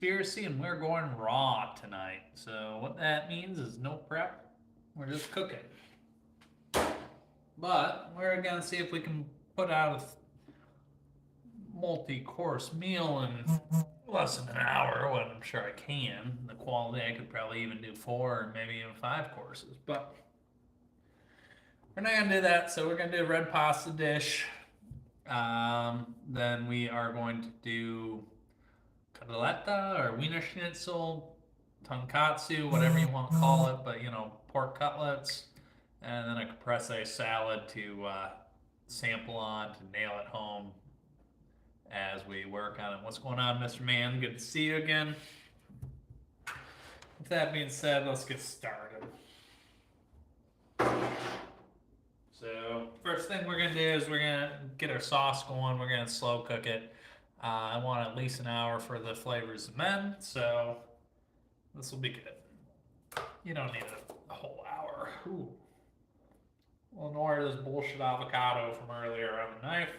conspiracy and we're going raw tonight. So what that means is no prep. We're just cooking. But we're gonna see if we can put out a multi-course meal in less than an hour. Well, I'm sure I can. The quality I could probably even do 4 or maybe even 5 courses. But we're not gonna do that. So we're gonna do a red pasta dish. Then we are going to do cutletta or Wiener Schnitzel, tonkatsu, whatever you want to call it, but pork cutlets, and then a caprese salad to sample on to nail it home as we work on it. What's going on, Mr. Man? Good to see you again. With that being said, let's get started. So first thing we're gonna do is we're gonna get our sauce going. We're gonna slow cook it. I want at least an hour for the flavors to mend, so this will be good. You don't need a whole hour. Ooh. We'll ignore this bullshit avocado from earlier on the knife.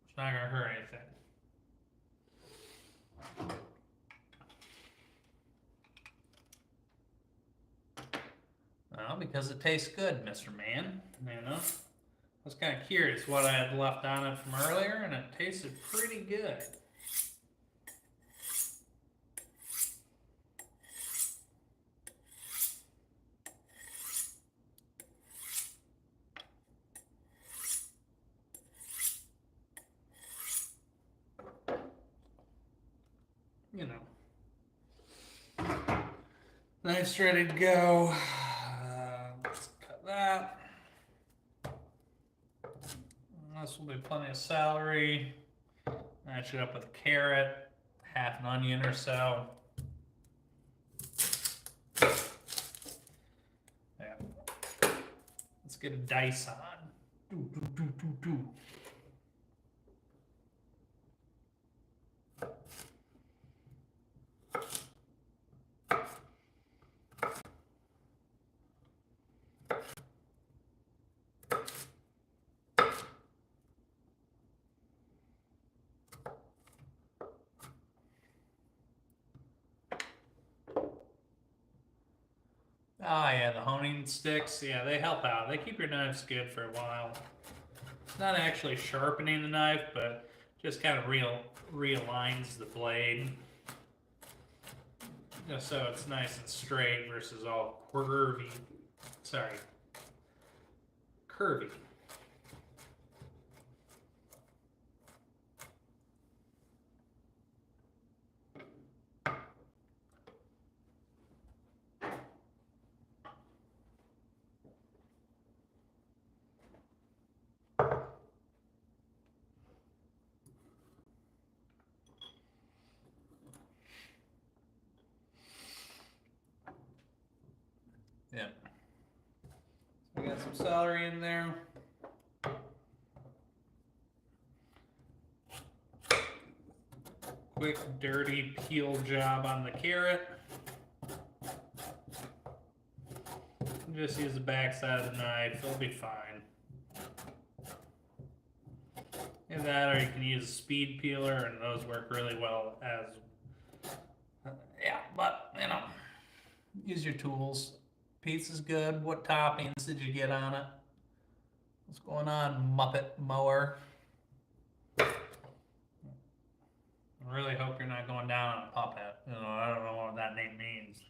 It's not gonna hurt anything. Well, because it tastes good, Mr. Man. I was kind of curious what I had left on it from earlier, and it tasted pretty good. Knife's ready to go. Let's cut that. This will be plenty of celery. Match it up with a carrot, half an onion or so. Yeah. Let's get a dice on. Do. Ah, yeah, the honing sticks, yeah, they help out. They keep your knives good for a while. It's not actually sharpening the knife, but just kind of realigns the blade. Just so it's nice and straight versus all curvy. Sorry. Curvy. Yeah. So we got some celery in there. Quick, dirty peel job on the carrot. Just use the back side of the knife, it'll be fine. Either that, or you can use a speed peeler, and those work really well as. Yeah, but use your tools. Pizza's good. What toppings did you get on it? What's going on, Muppet Mower? I really hope you're not going down on a puppet. I don't know what that name means.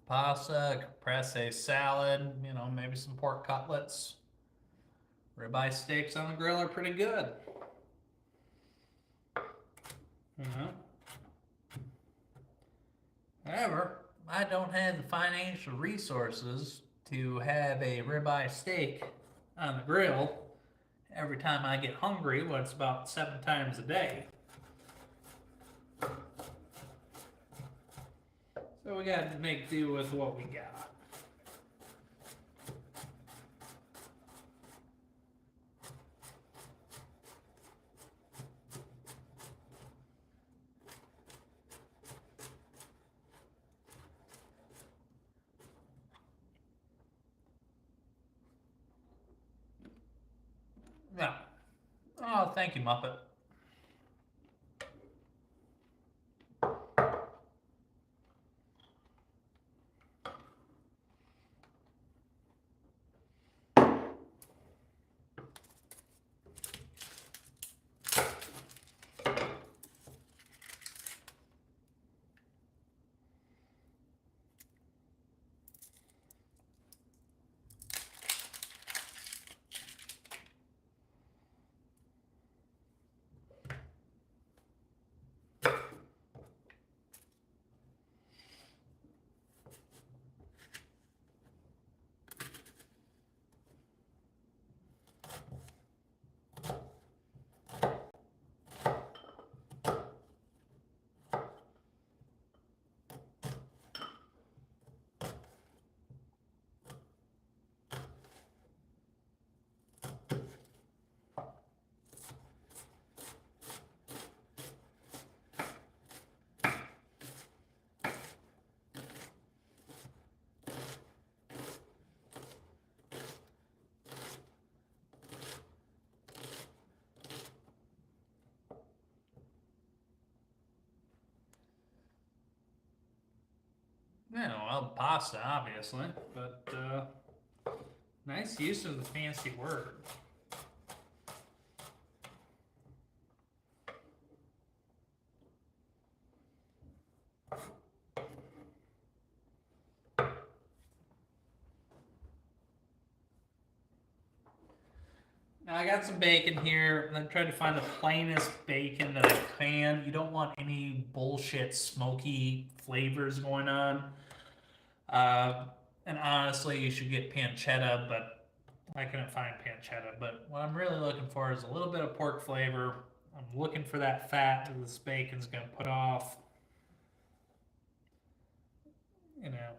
Pasta, caprese salad, maybe some pork cutlets. Ribeye steaks on the grill are pretty good. However, I don't have the financial resources to have a ribeye steak on the grill every time I get hungry, well, it's about 7 times a day. So we got to make do with what we got. Yeah. Oh, thank you, Muppet. Well, pasta, obviously, but nice use of the fancy word. Now I got some bacon here. I tried to find the plainest bacon that I can. You don't want any bullshit smoky flavors going on. And honestly, you should get pancetta, but I couldn't find pancetta. But what I'm really looking for is a little bit of pork flavor. I'm looking for that fat that this bacon's going to put off. You know.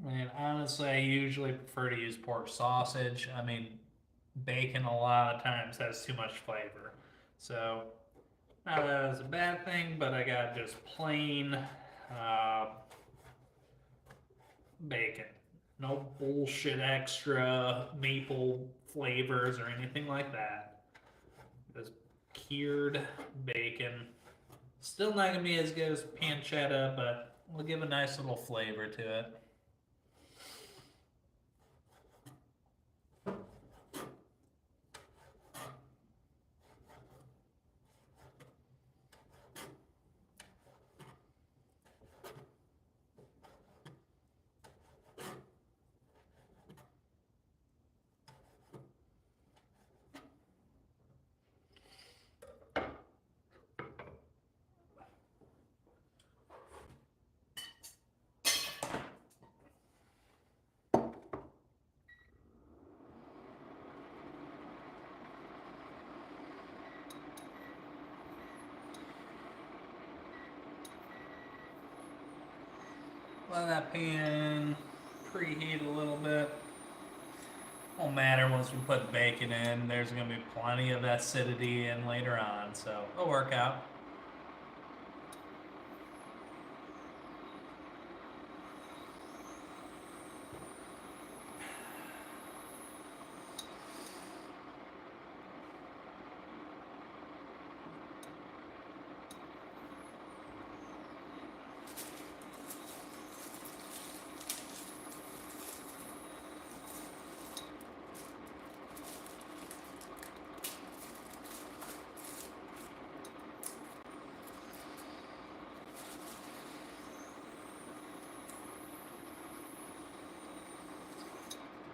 And honestly, I usually prefer to use pork sausage. I mean, bacon a lot of times has too much flavor. So, not that it's a bad thing, but I got just plain bacon. No bullshit extra maple flavors or anything like that. Just cured bacon. Still not gonna be as good as pancetta, but we'll give a nice little flavor to it. Let that pan preheat a little bit. Won't matter once we put bacon in. There's going to be plenty of acidity in later on, so it'll work out.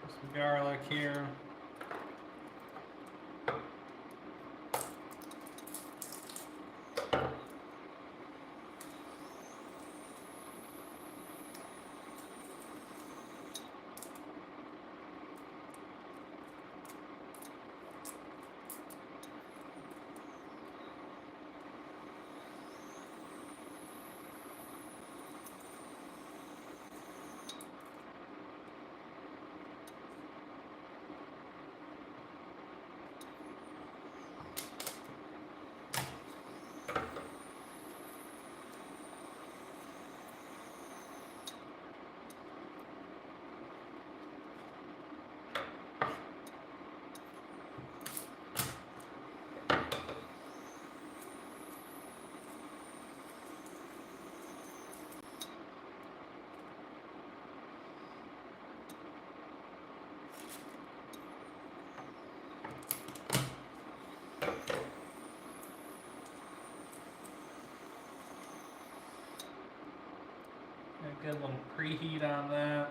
Some garlic here. a good little preheat on that.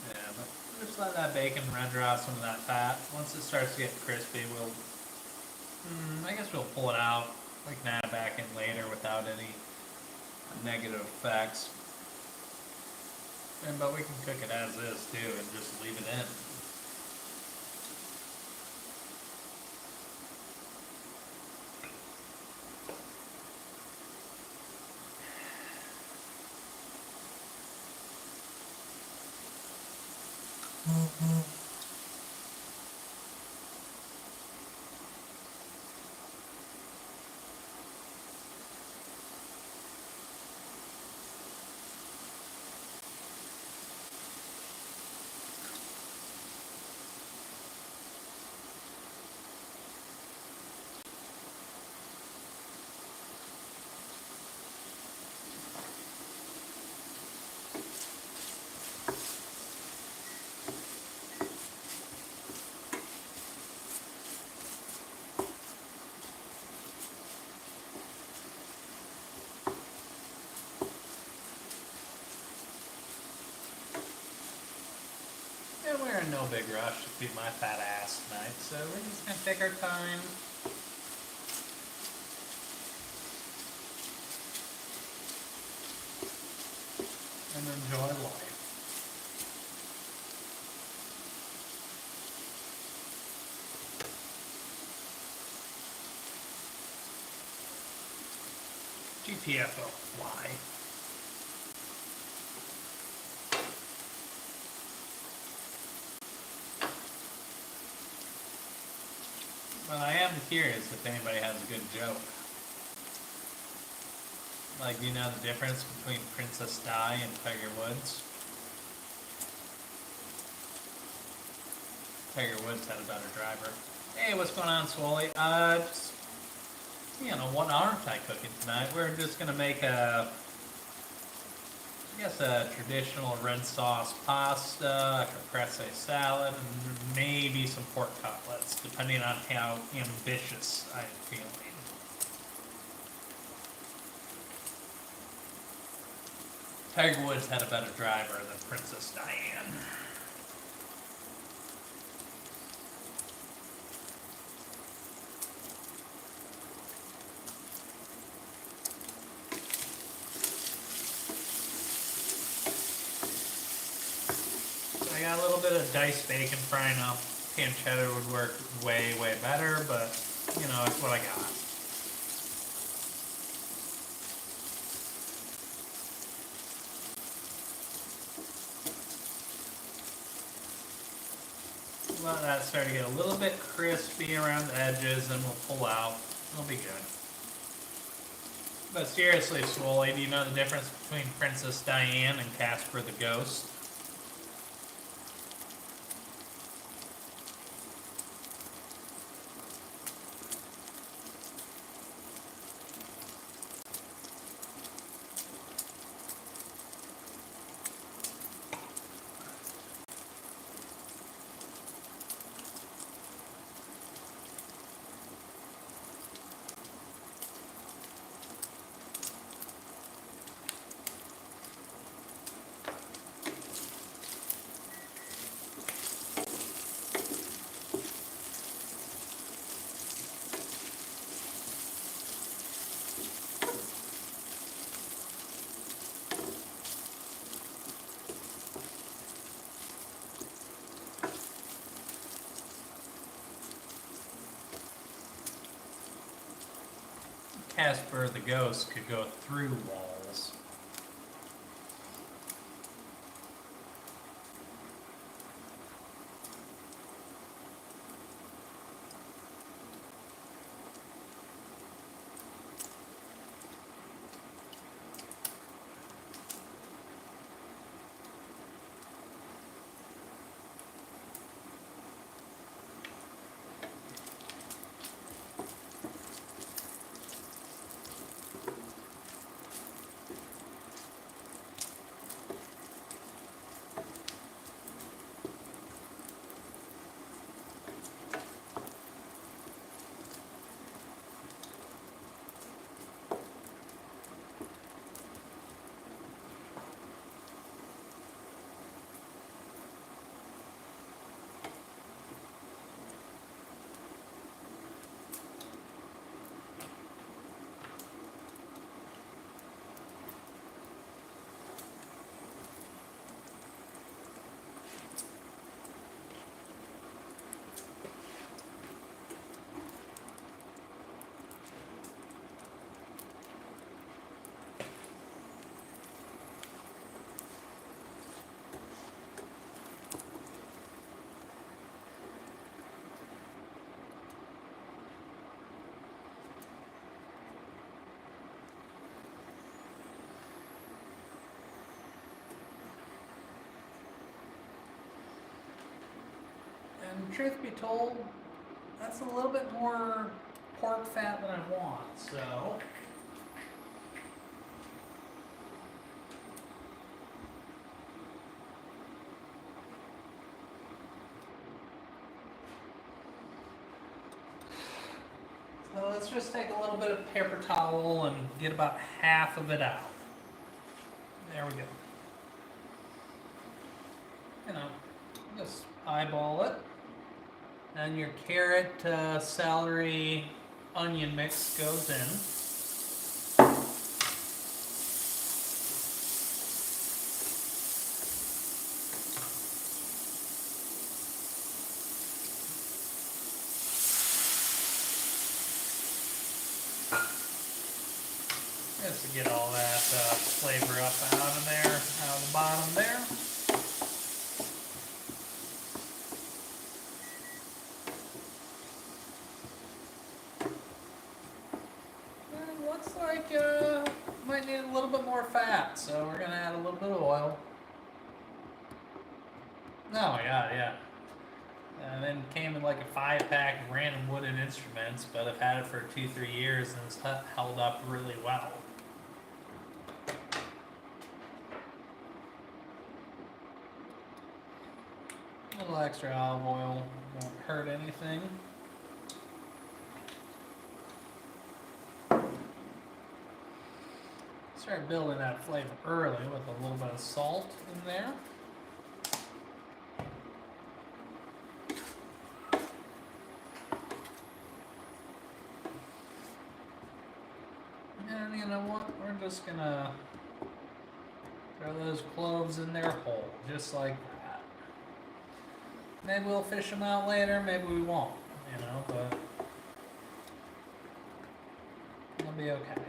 Yeah, but just let that bacon render out some of that fat. Once it starts to get crispy, I guess we'll pull it out. We can add it back in later without any negative effects. But we can cook it as is too and just leave it in. And we're in no big rush to feed my fat ass tonight, so we're just gonna take our time. And enjoy life. GTFO, why? Well, I am curious if anybody has a good joke. Like, do you know the difference between Princess Di and Tiger Woods? Tiger Woods had a better driver. Hey, what's going on, Swoley? Just, what aren't I cooking tonight? We're just gonna make a traditional red sauce pasta, a caprese salad, and maybe some pork cutlets, depending on how ambitious I'm feeling. Tiger Woods had a better driver than Princess Diane. I got a little bit of diced bacon frying up. Pancetta would work way, way better, but, it's what I got. Let that start to get a little bit crispy around the edges, and we'll pull out. It'll be good. But seriously, Swoley, do you know the difference between Princess Diane and Casper the Ghost? Casper the Ghost could go through walls. And truth be told, that's a little bit more pork fat than I want, so. So let's just take a little bit of paper towel and get about half of it out. There we go. You know, just eyeball it. And your carrot, celery, onion mix goes in. Just to get all that flavor up out of there, out of the bottom there. And looks like might need a little bit more fat, so we're gonna add a little bit of oil. Oh yeah. And then came in like a 5-pack of random wooden instruments, but I've had it for 2-3 years and it's held up really well. A little extra olive oil won't hurt anything. Start building that flavor early with a little bit of salt in there. And you know what? We're just gonna throw those cloves in there whole, just like that. Maybe we'll fish them out later, maybe we won't, you know, but it'll be okay.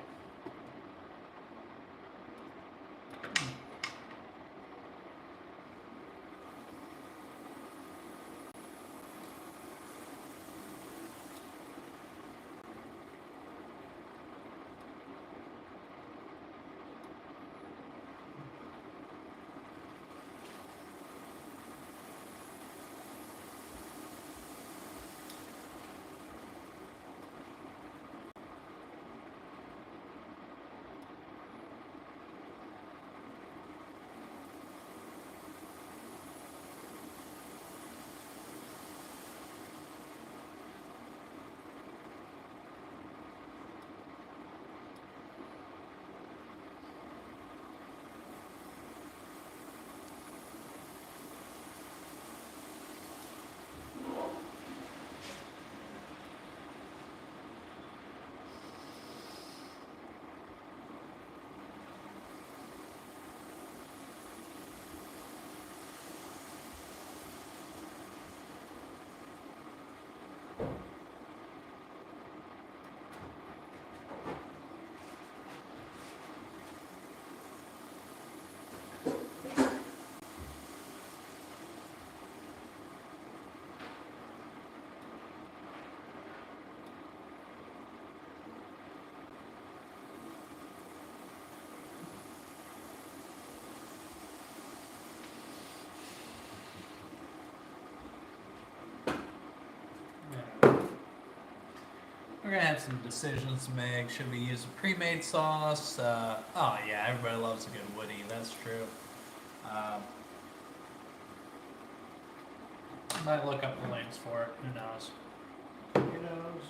gonna have some decisions to make. Should we use a pre-made sauce? Oh yeah, everybody loves a good woody. That's true. Um, might look up the links for it. Who knows? Who knows?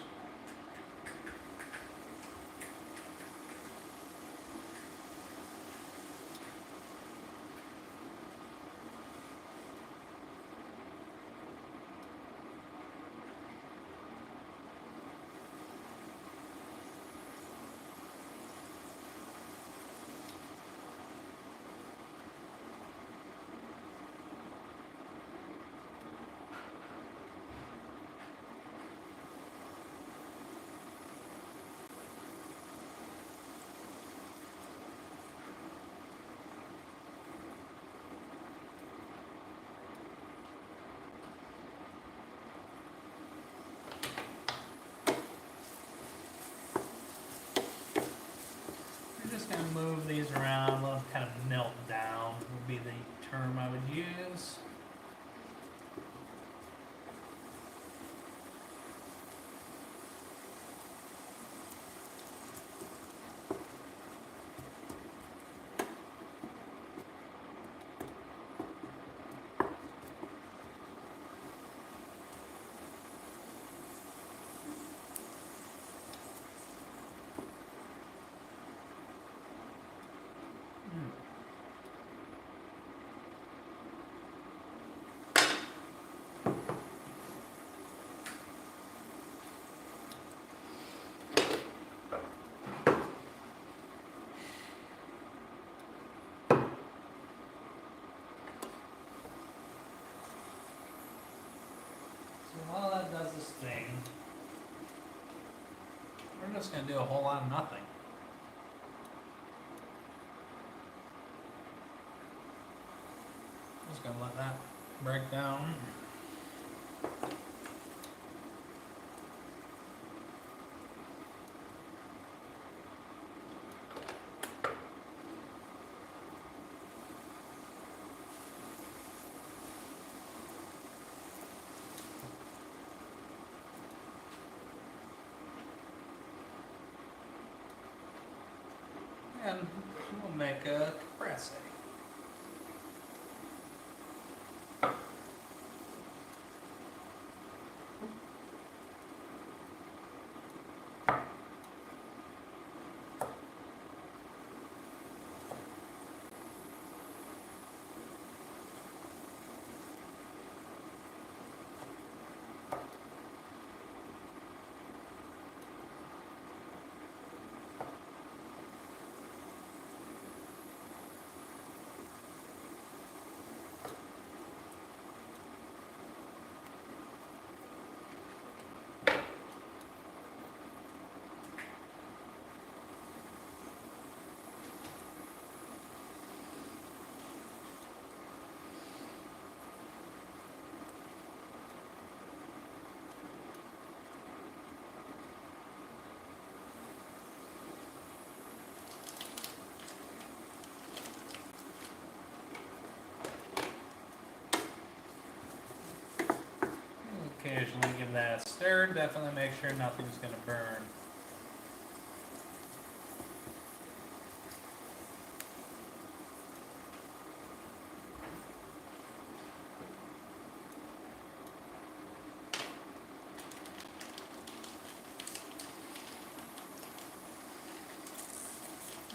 We're just gonna move these around, let them kind of melt down. Would be the term I would use. So while that does this thing, we're just gonna do a whole lot of nothing. Just gonna let that break down. And we'll make a Caprese. Occasionally give that a stir. Definitely make sure nothing's going to burn.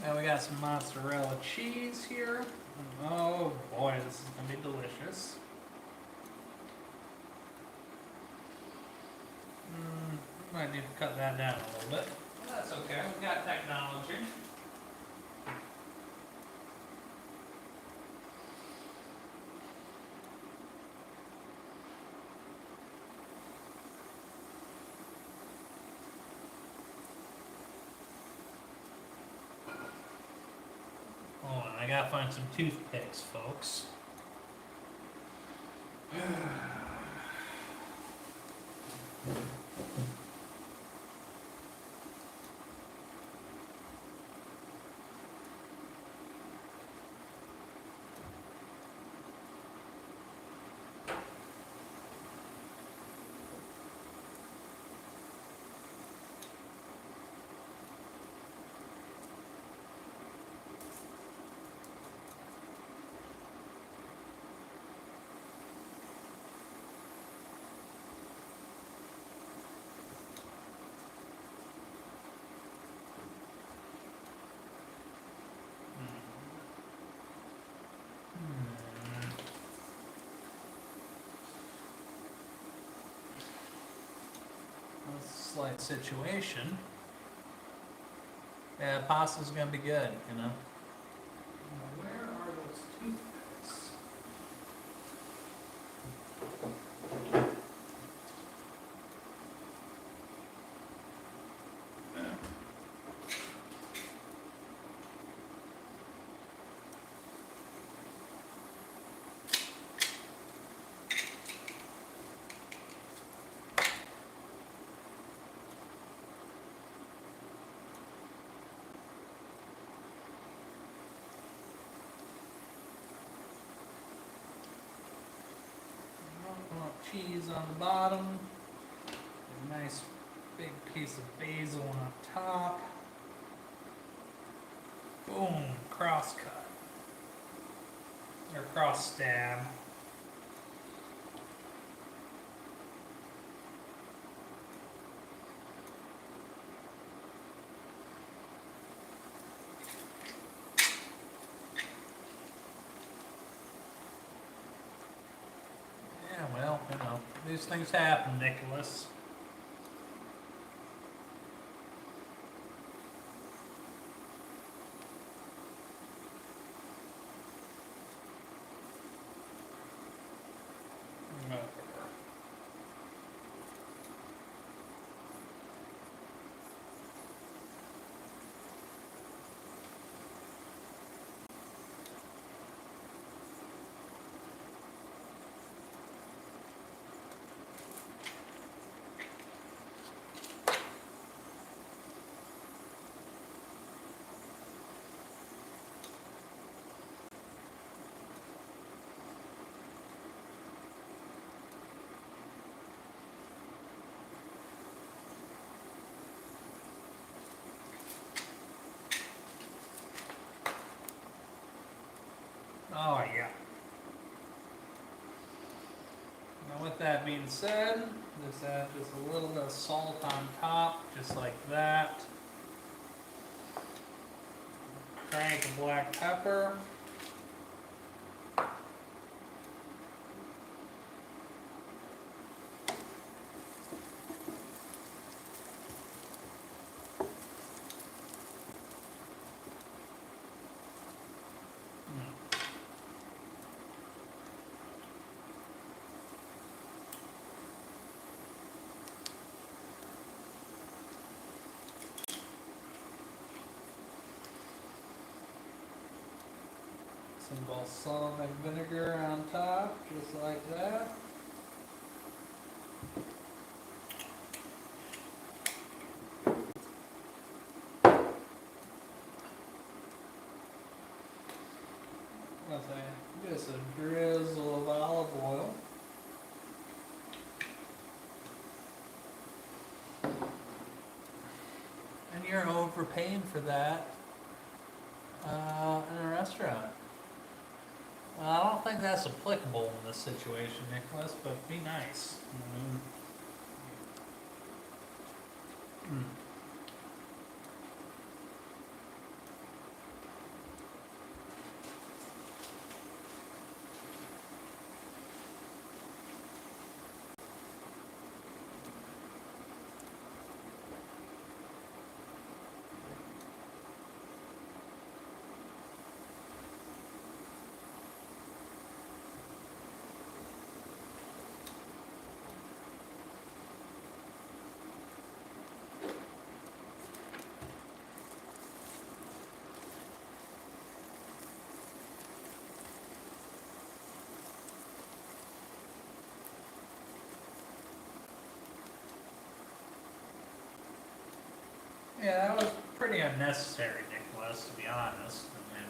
Now we got some mozzarella cheese here. Oh boy, this is going to be delicious. Might need to cut that down a little bit. That's okay, we've got technology. Hold on, I gotta find some toothpicks, folks. slight situation, yeah, pasta's gonna be good, you know. Where are those toothpicks? Cheese on the bottom, a nice big piece of basil on top. Boom, cross cut or cross stab. Yeah, well, you know, these things happen, Nicholas. Oh yeah. Now with that being said, just add just a little bit of salt on top, just like that. Crank of black pepper. Some balsamic vinegar on top, just like that. Just a drizzle of olive oil. And you're overpaying for that in a restaurant. Well, I don't think that's applicable in this situation, Nicholas, but be nice. Mm. Yeah, that was pretty unnecessary, Nicholas, to be honest. I mean,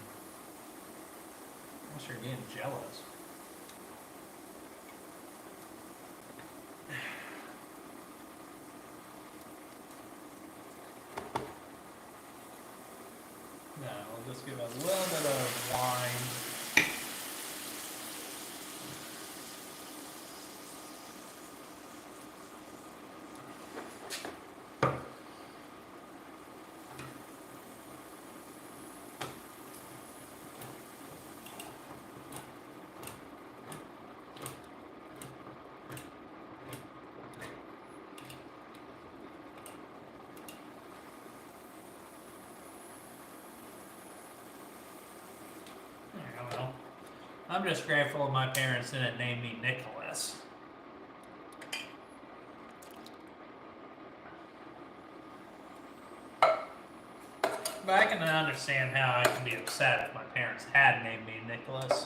unless you're getting jealous. No, we'll just give it a little bit of wine. I'm just grateful my parents didn't name me Nicholas. But I can understand how I can be upset if my parents had named me Nicholas.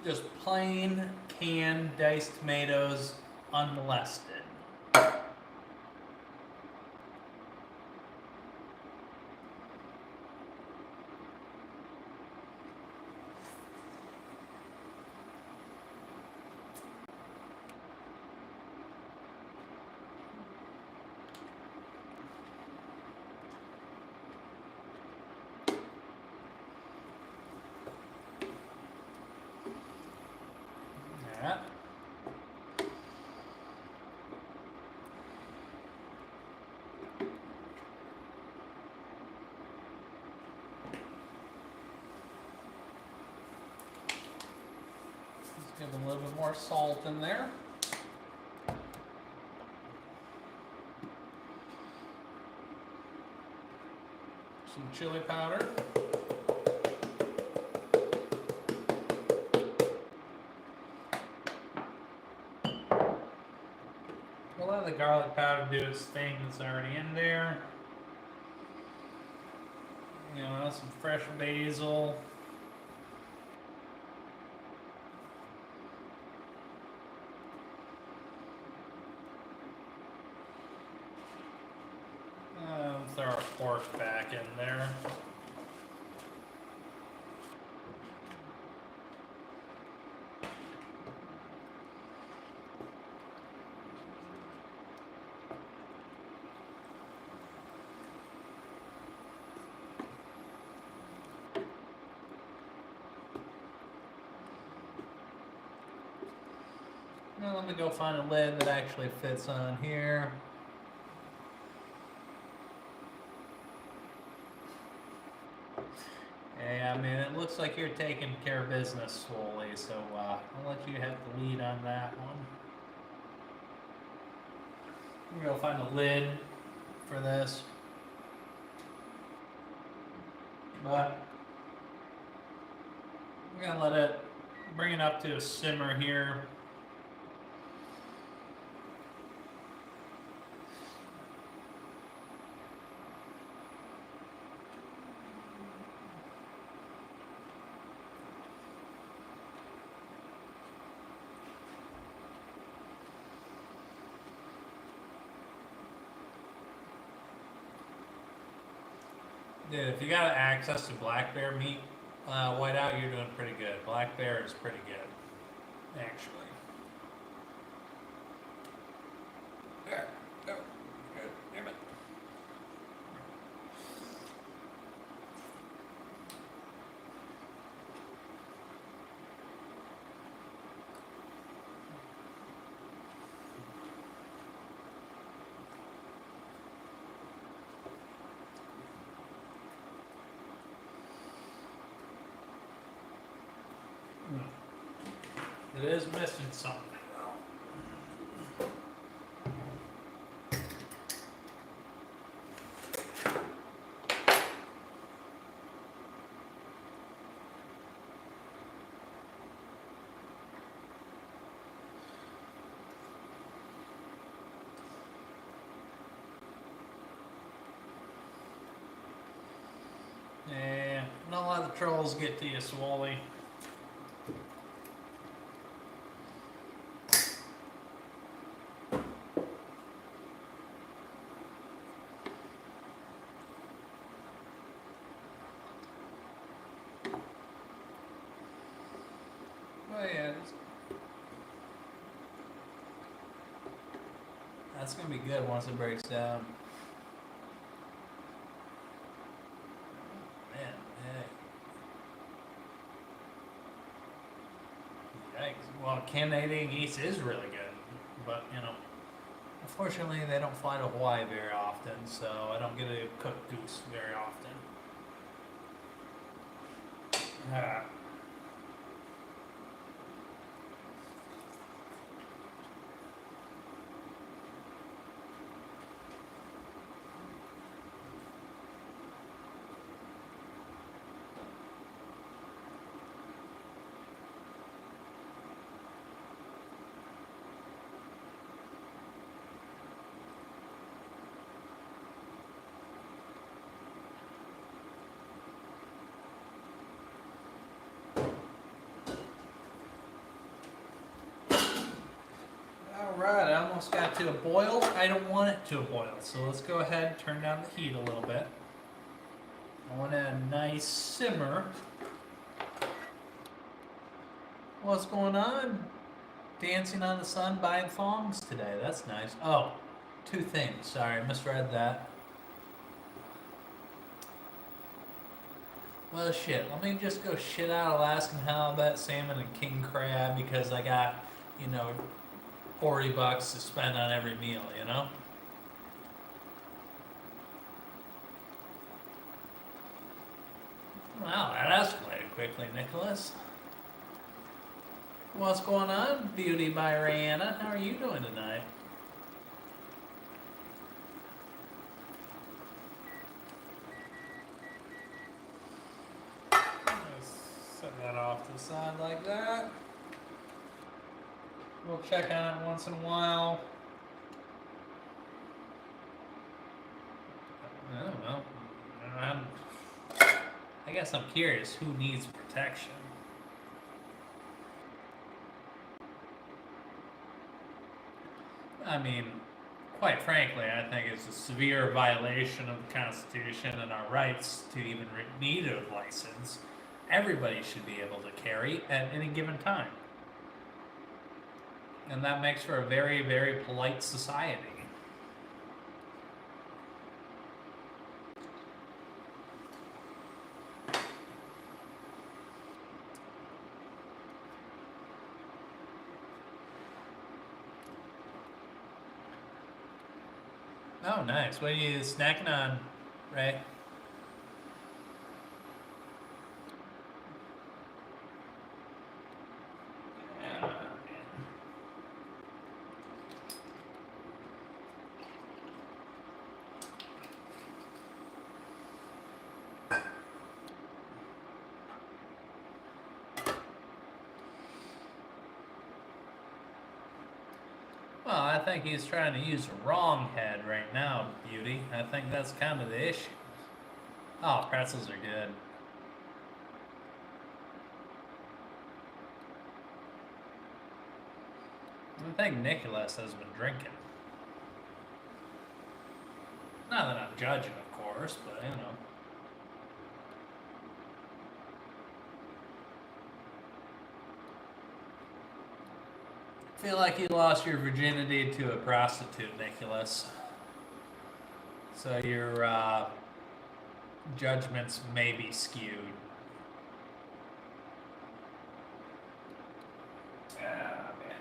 Just plain canned diced tomatoes, unmolested. Yeah. Let's give a little bit more salt in there. Some chili powder. We'll let the garlic powder do its thing that's already in there. You know, some fresh basil. Throw our pork back in there. Now let me go find a lid that actually fits on here. Yeah, I mean, it looks like you're taking care of business slowly, so I'll let you have the lead on that one. I'm gonna go find a lid for this. But I'm gonna let it bring it up to a simmer here. Dude, if you got access to black bear meat, whiteout, you're doing pretty good. Black bear is pretty good, actually. There. Oh, good. Damn it. It is missing something. Yeah, don't let the trolls get to you, Swally. Oh yeah, that's gonna be good once it breaks down. Well, Canadian geese is really good, but you know, unfortunately they don't fly to Hawaii very often, so I don't get a cooked goose very often. Ah. Alright, I almost got to a boil. I don't want it to a boil, so let's go ahead and turn down the heat a little bit. I want a nice simmer. What's going on? Dancing on the sun, buying thongs today. That's nice. Oh, two things. Sorry, I misread that. Well, shit. Let me just go shit out Alaskan halibut, salmon, and king crab because I got, you know, $40 to spend on every meal, you know? Wow, that escalated quickly, Nicholas. What's going on, Beauty by Rihanna? How are you doing tonight? Set that off to the side like that. We'll check on it once in a while. I don't know. I guess I'm curious who needs protection. I mean, quite frankly, I think it's a severe violation of the Constitution and our rights to even need a license. Everybody should be able to carry at any given time. And that makes for a very, very polite society. Oh, nice. What are you snacking on, Ray? Well, I think he's trying to use the wrong head right now, Beauty. I think that's kind of the issue. Oh, pretzels are good. I think Nicholas has been drinking. Not that I'm judging, of course, but you know. I feel like you lost your virginity to a prostitute, Nicholas. So your judgments may be skewed. Ah, man.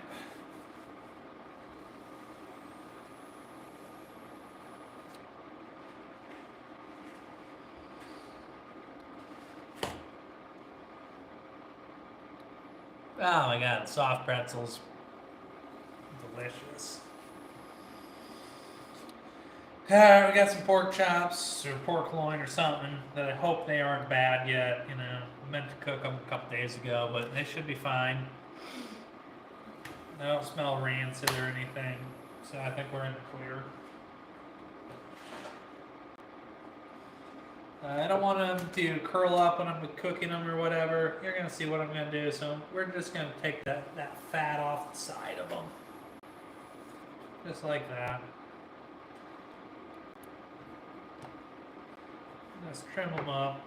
Oh my god, soft pretzels. Delicious. We got some pork chops or pork loin or something that I hope they aren't bad yet. You know, I meant to cook them a couple days ago, but they should be fine. They don't smell rancid or anything, so I think we're in the clear. I don't want them to curl up when I'm cooking them or whatever. You're going to see what I'm going to do, so we're just going to take that fat off the side of them. Just like that. Let's trim them up.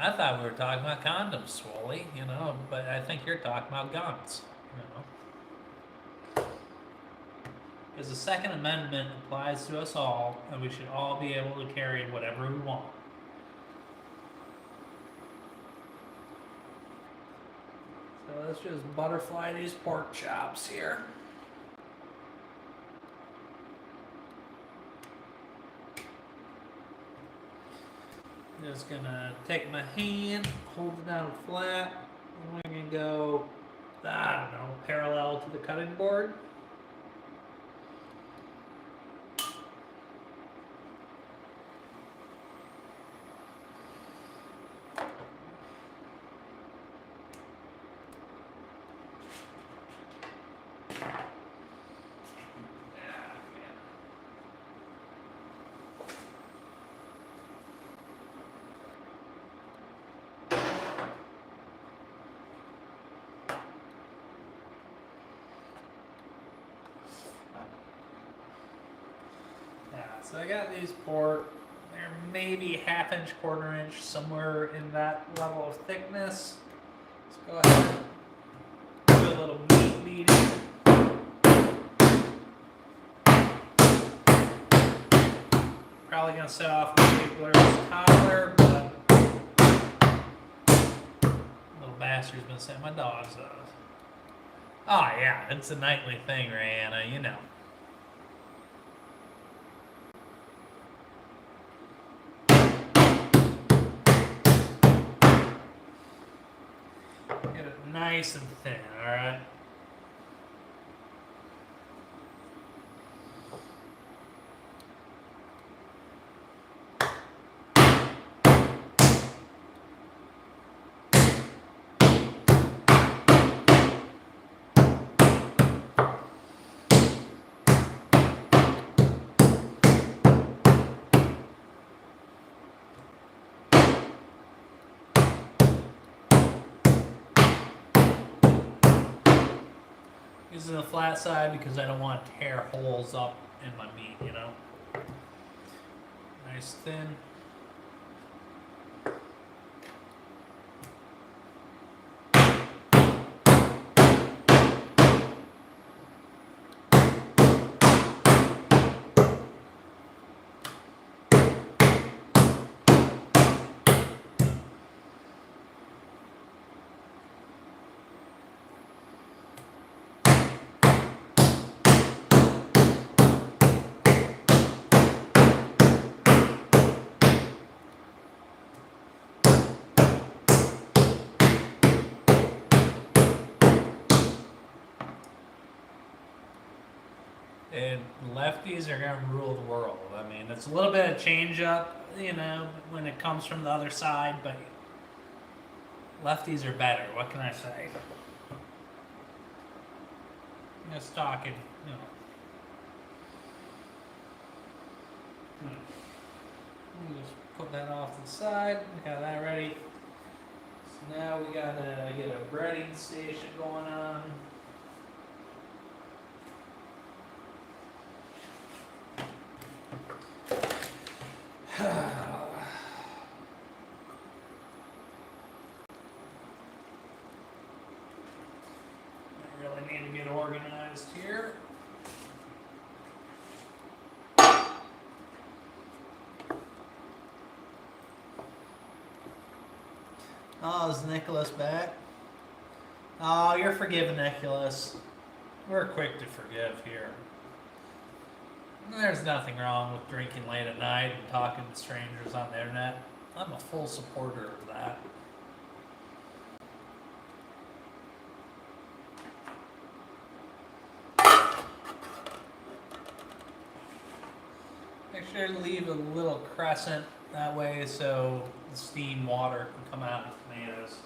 I thought we were talking about condoms, Swoley, you know, but I think you're talking about guns, you know. Because the Second Amendment applies to us all, and we should all be able to carry whatever we want. So let's just butterfly these pork chops here. Just gonna take my hand, hold it down flat, and we're gonna go, I don't know, parallel to the cutting board. So I got these pork. They're maybe ½ inch, ¼ inch, somewhere in that level of thickness. Let's go ahead and do a little meat beating. Probably gonna set off the Blur's collar, but little bastard's been setting my dogs off. Oh yeah, it's a nightly thing, Rihanna, you know. Get it nice and thin, alright? Using the flat side because I don't want to tear holes up in my meat, you know? Nice thin. And lefties are going to rule the world. I mean, it's a little bit of change up, you know, when it comes from the other side, but lefties are better. What can I say? I'm just talking, you know. Let me just put that off to the side. We got that ready. So now we got to get a breading station going on. I really need to get organized here. Oh, is Nicholas back? Oh, you're forgiven, Nicholas. We're quick to forgive here. There's nothing wrong with drinking late at night and talking to strangers on the internet. I'm a full supporter of that. Make sure to leave a little crescent that way so the steam water can come out of the tomatoes.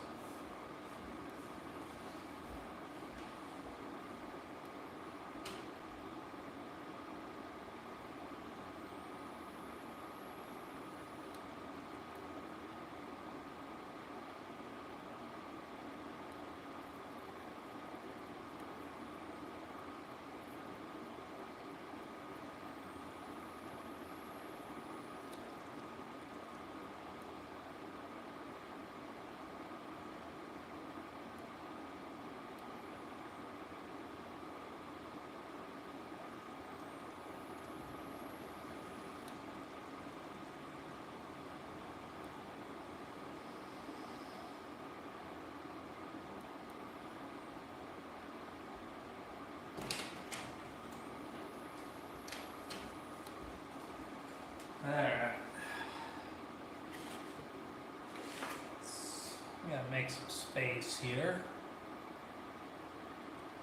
make some space here.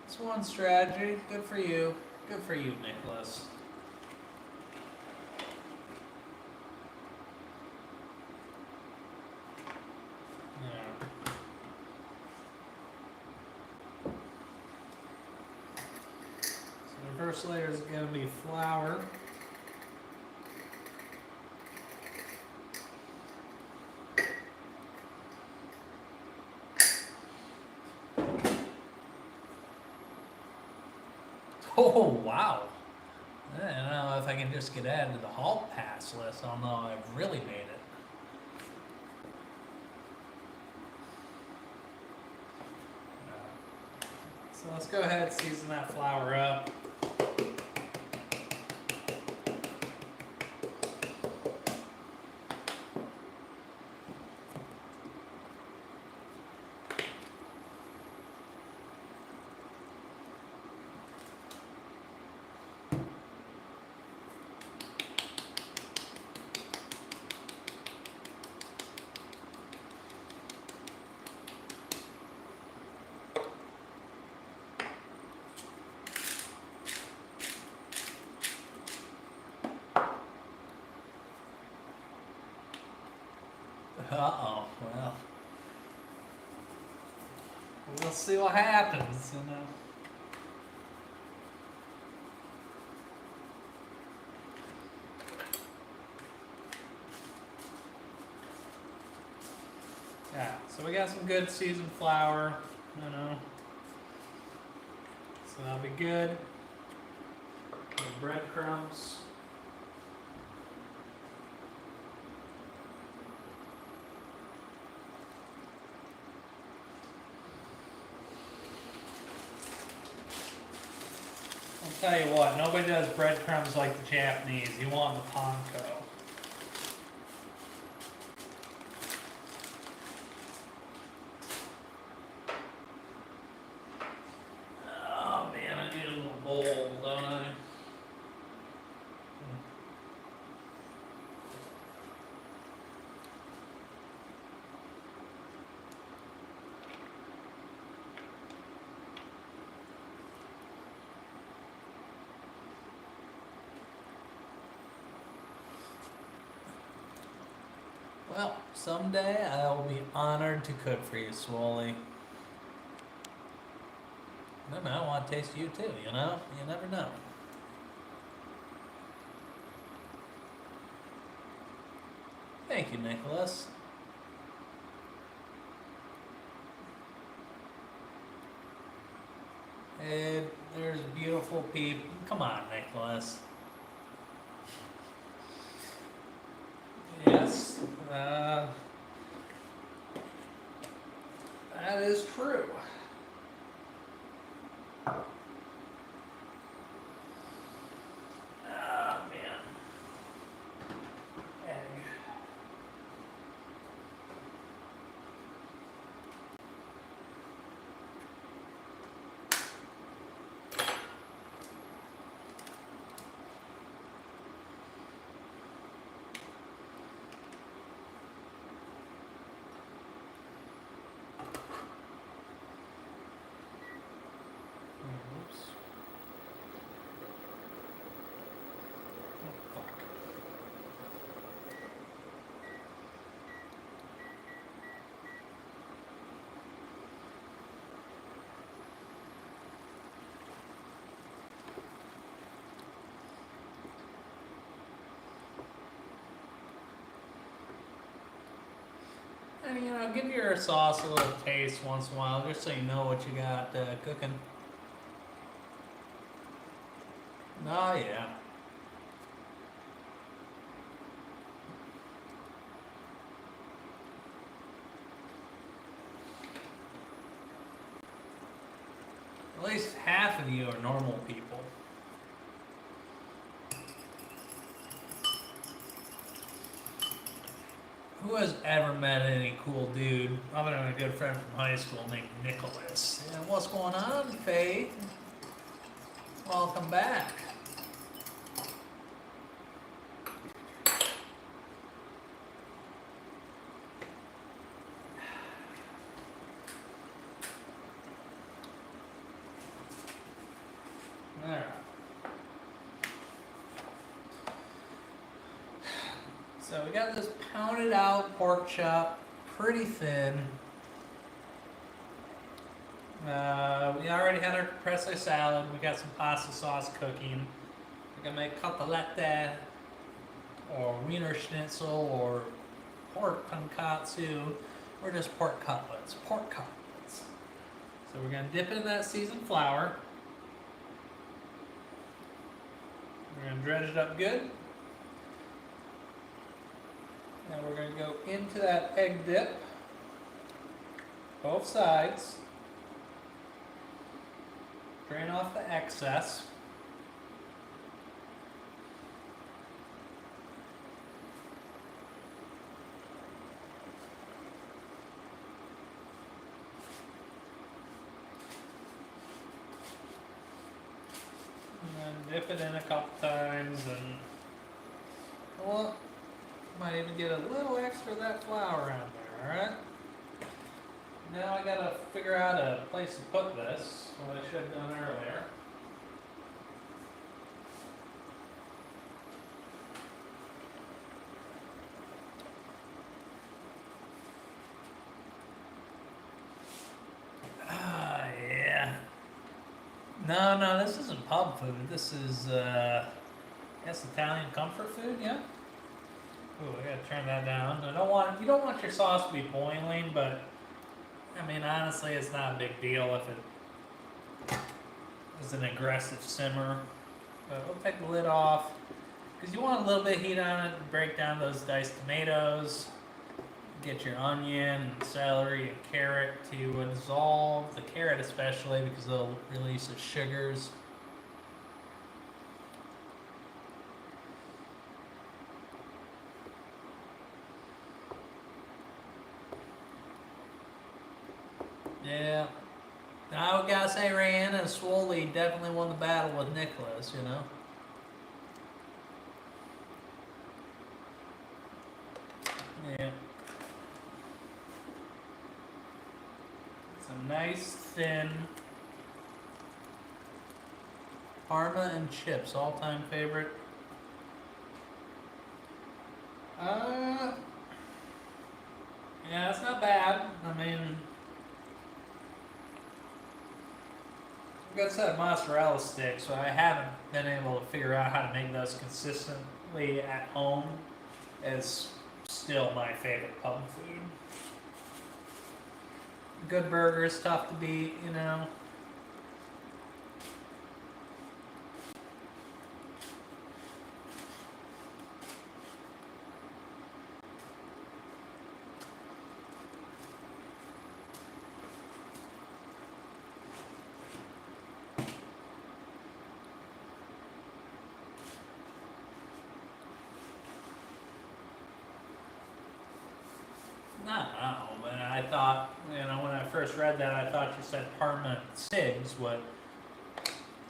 That's one strategy. Good for you. Good for you, Nicholas. Yeah. So the first layer is going to be flour. Oh, wow. I don't know if I can just get added to the halt pass list. I don't know if I've really made it. So let's go ahead and season that flour up. Uh-oh, well, we'll see what happens, you know. Yeah, so we got some good seasoned flour, you know. So that'll be good. Some breadcrumbs. I'll tell you what, nobody does breadcrumbs like the Japanese. You want the panko. Oh man, I need a little bowl, don't I? Well, someday I will be honored to cook for you, Swoley. I don't know, I want to taste you too, you know? You never know. Thank you, Nicholas. And there's beautiful people. Come on, Nicholas. Yes, that is true. Ah, man. Egg. Oops. Oh, fuck. And you know, give your sauce a little taste once in a while, just so you know what you got cooking. Oh yeah. At least half of you are normal people. Who has ever met any cool dude, other than a good friend from high school named Nicholas? Yeah, what's going on, Faith? Welcome back. So we got this pounded out pork chop, pretty thin. We already had our Caprese salad. We got some pasta sauce cooking. We're gonna make cutlets, or Wiener Schnitzel, or pork tonkatsu, or just pork cutlets. Pork cutlets. So we're gonna dip it in that seasoned flour. We're gonna dredge it up good. Now we're going to go into that egg dip, both sides, drain off the excess. And then dip it in a couple times and, well, might even get a little extra of that flour on there, alright? Now I gotta figure out a place to put this, what I should have done earlier. Ah, yeah. No, this isn't pub food. This is, I guess Italian comfort food, yeah? Ooh, I gotta turn that down. You don't want your sauce to be boiling, but I mean, honestly, it's not a big deal if it is an aggressive simmer. But we'll take the lid off because you want a little bit of heat on it to break down those diced tomatoes. Get your onion, and celery, and carrot to dissolve. The carrot especially because they'll release its sugars. Yeah. I would gotta say Rayanna and Swoley definitely won the battle with Nicholas, you know? Yeah. Some nice thin Parma and chips, all-time favorite. Yeah, it's not bad. I mean, I've got a set of mozzarella sticks, so I haven't been able to figure out how to make those consistently at home. It's still my favorite pub food. Good burger is tough to beat, you know. No, but I thought, you know, when I first read that, I thought you said Parma cigs would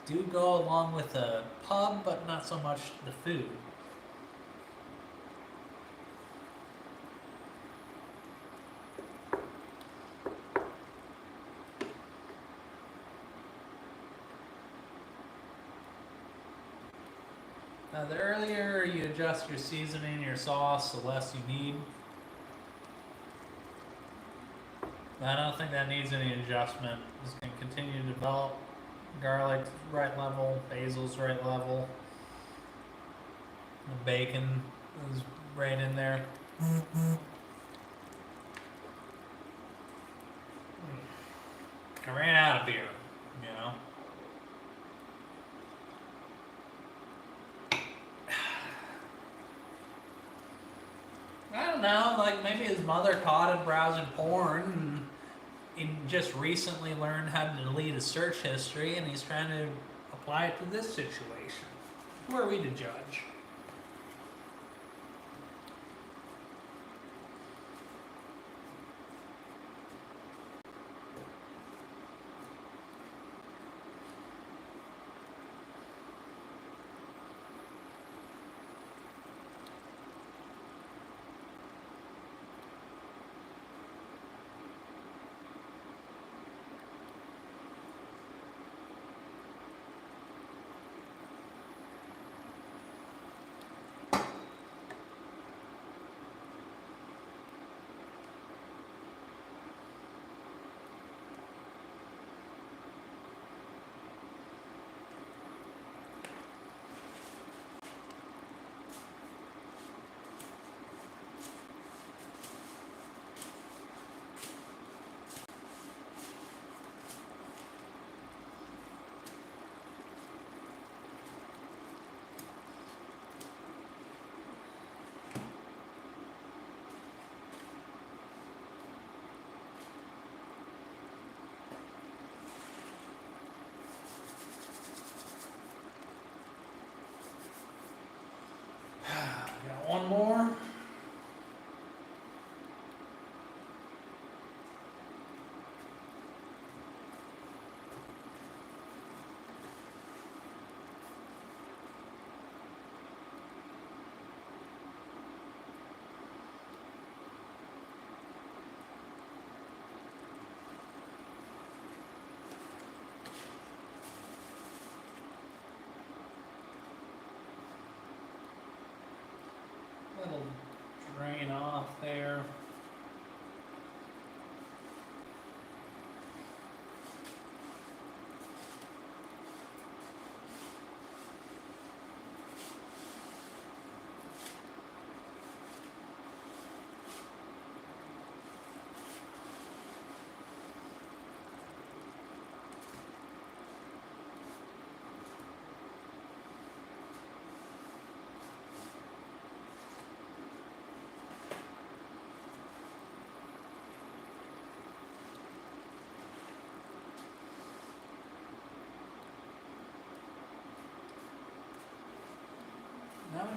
do go along with the pub, but not so much the food. Now, the earlier you adjust your seasoning, your sauce, the less you need. I don't think that needs any adjustment. Just gonna continue to develop. Garlic's right level, basil's right level. The bacon is right in there. I ran out of beer, you know. I don't know, like maybe his mother caught him browsing porn and he just recently learned how to delete his search history and he's trying to apply it to this situation. Who are we to judge?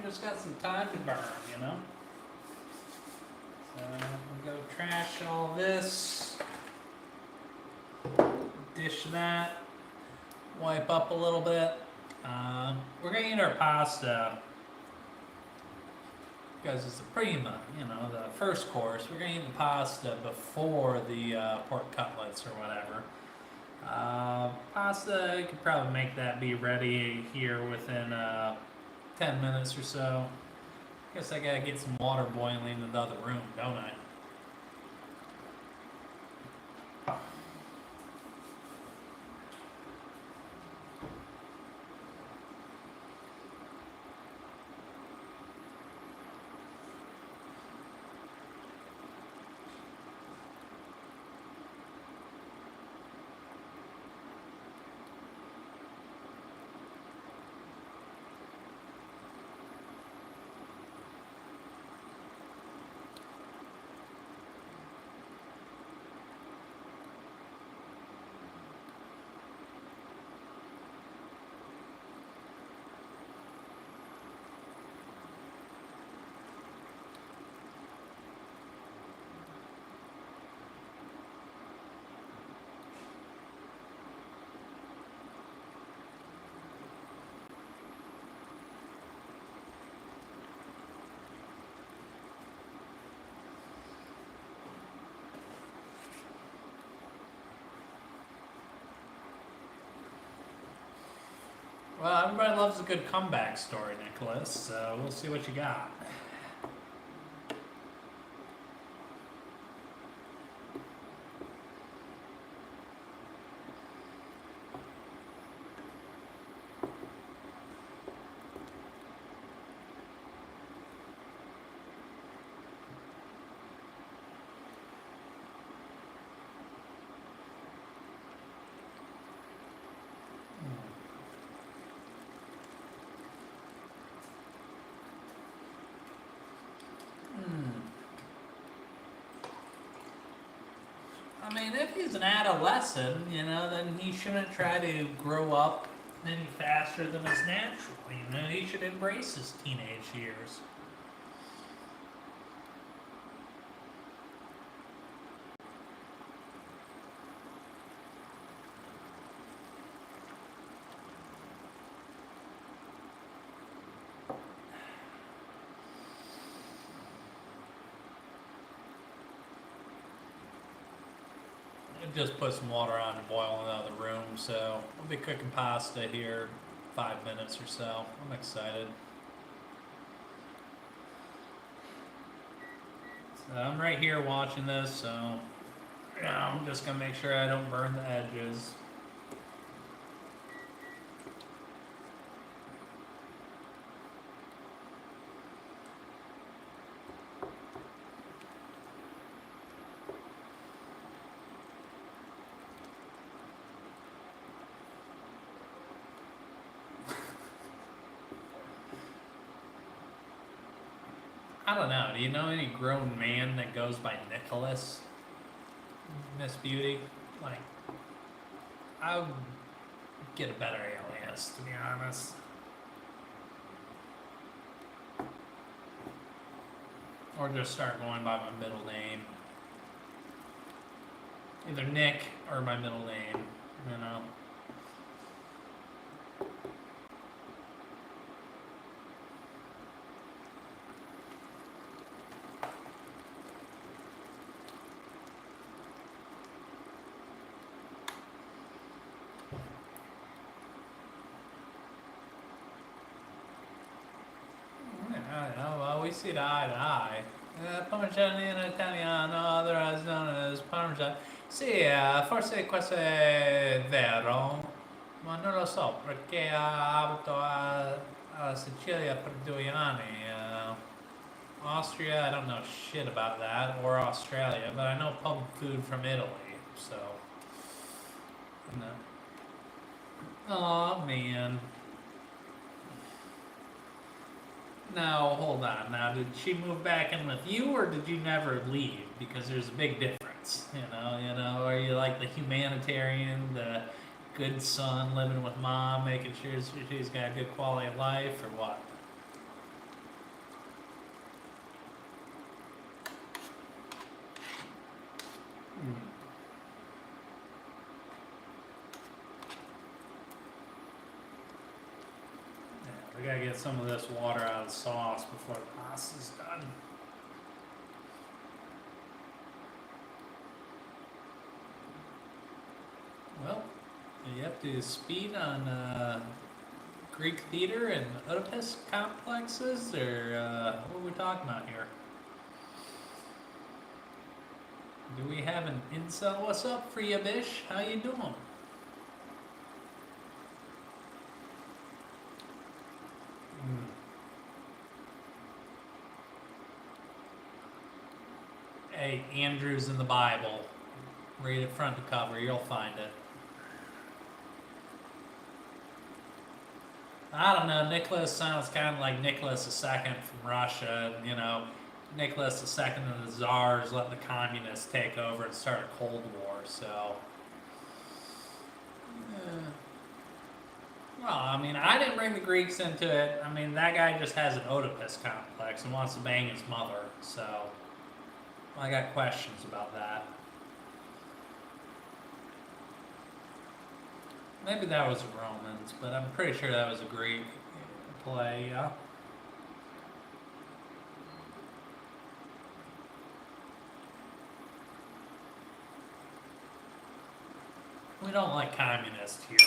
just got some time to burn, you know? So we'll go trash all this, dish that, wipe up a little bit. We're gonna eat our pasta because it's the prima, you know, the first course. We're gonna eat the pasta before the pork cutlets or whatever. Pasta, you could probably make that be ready here within 10 minutes or so. Guess I gotta get some water boiling in the other room, don't I? Well, everybody loves a good comeback story, Nicholas, so we'll see what you got. I mean, if he's an adolescent, you know, then he shouldn't try to grow up any faster than is natural. You know, he should embrace his teenage years. Just put some water on to boil in the other room, so we'll be cooking pasta here 5 minutes or so. I'm excited. So I'm right here watching this, so you know, I'm just gonna make sure I don't burn the edges. I don't know. Do you know any grown man that goes by Nicholas? Miss Beauty? Like, I would get a better alias, to be honest. Or just start going by my middle name. Either Nick or my middle name, you know. Well, we see eye to eye. Parmigiano Italiano, otherwise known as Parmigiano. Sì, forse questo è vero, ma non lo so perché abito a Sicilia per 2 anni. Austria, I don't know shit about that, or Australia, but I know pub food from Italy, so. No. Oh man. Now, hold on. Now, did she move back in with you, or did you never leave? Because there's a big difference, you know. Are you like the humanitarian, the good son living with mom, making sure she's got a good quality of life, or what? We gotta get some of this water out of the sauce before the pasta's done. Well, are you up to speed on Greek theater and Oedipus complexes, or what are we talking about here? Do we have an incel? What's up, Freya Bish? How you doing? Hey, Andrew's in the Bible. Read it front to cover, you'll find it. I don't know, Nicholas sounds kind of like Nicholas II from Russia. You know, Nicholas II and the Tsars let the communists take over and start a Cold War, so... Well, I mean, I didn't bring the Greeks into it. I mean, that guy just has an Oedipus complex and wants to bang his mother, so... I got questions about that. Maybe that was Romans, but I'm pretty sure that was a Greek play, yeah. We don't like communists here.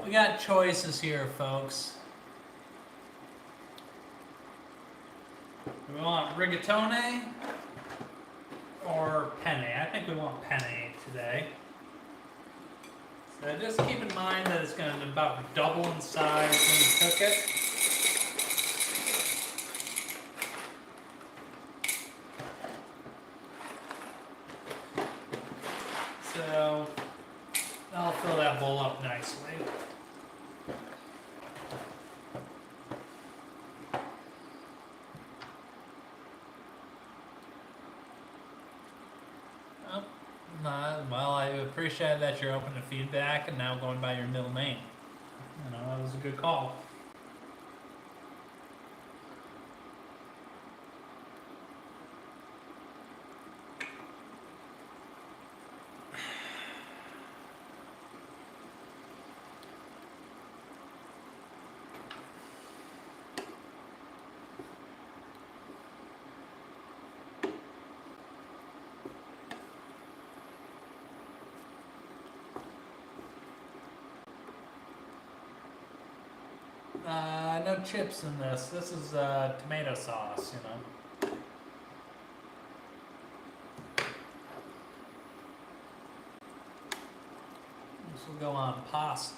We got choices here, folks. We want rigatone or penne. I think we want penne today. So just keep in mind that it's going to about double in size when you cook it. So I'll fill that bowl up nicely. Well, I appreciate that you're open to feedback and now going by your middle name. You know, that was a good call. No chips in this. This is tomato sauce, you know. This will go on pasta.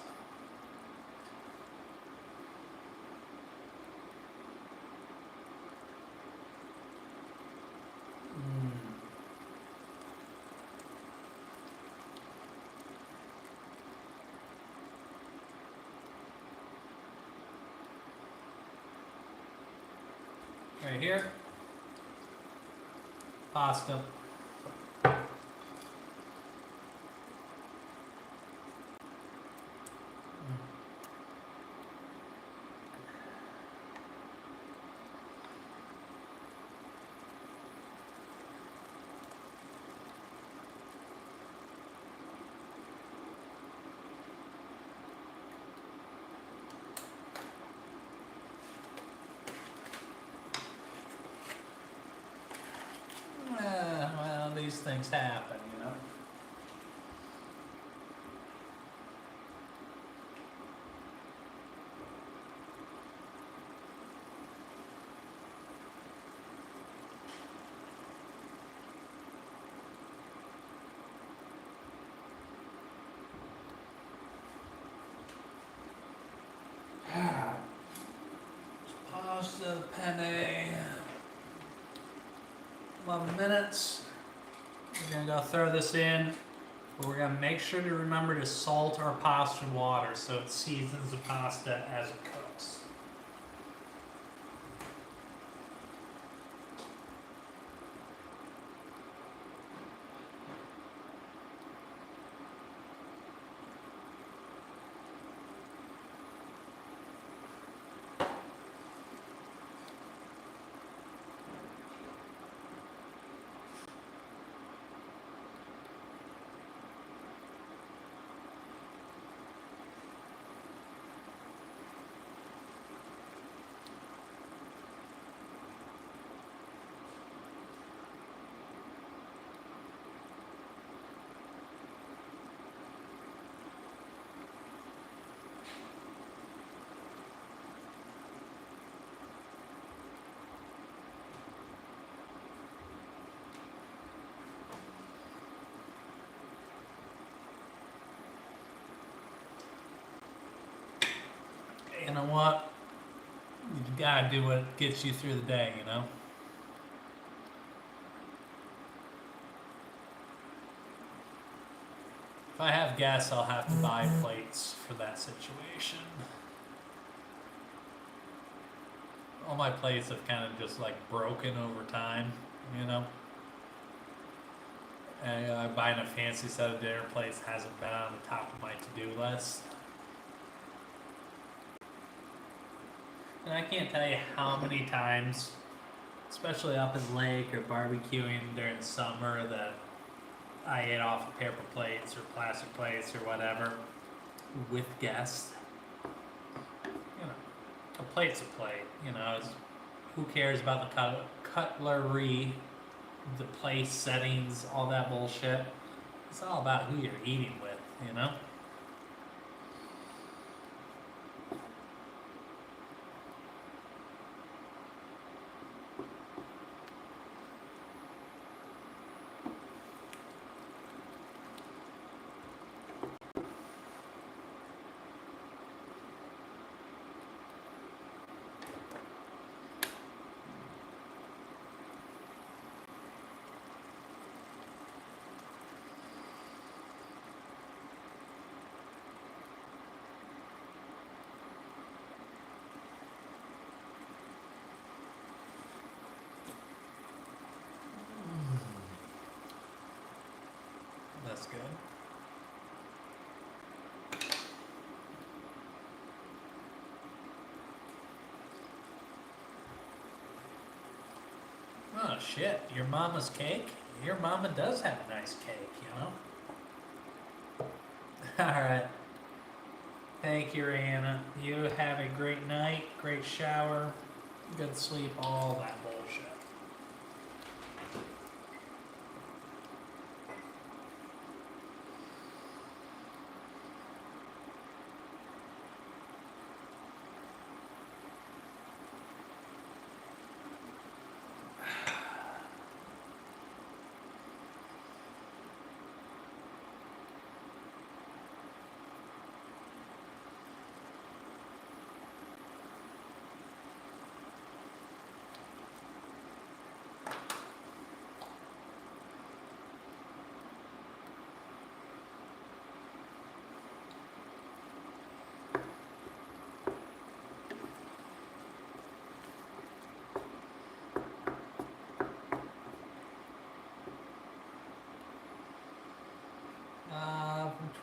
right here. Pasta. Well, these things happen, you know. Pasta, penne. 11 minutes. We're gonna go throw this in. But we're gonna make sure to remember to salt our pasta water so it seasons the pasta as it cooks. You know what? You gotta do what gets you through the day, you know? If I have guests, I'll have to buy plates for that situation. All my plates have kind of just like broken over time, you know? And buying a fancy set of dinner plates hasn't been on the top of my to-do list. And I can't tell you how many times, especially up in Lake or barbecuing during summer, that I ate off of paper plates or plastic plates or whatever with guests. You know, a plate's a plate. You know, who cares about the cutlery, the place settings, all that bullshit? It's all about who you're eating with, you know? That's good. Oh shit, your mama's cake? Your mama does have a nice cake, you know? Alright. Thank you, Rihanna. You have a great night, great shower, good sleep, all that bullshit.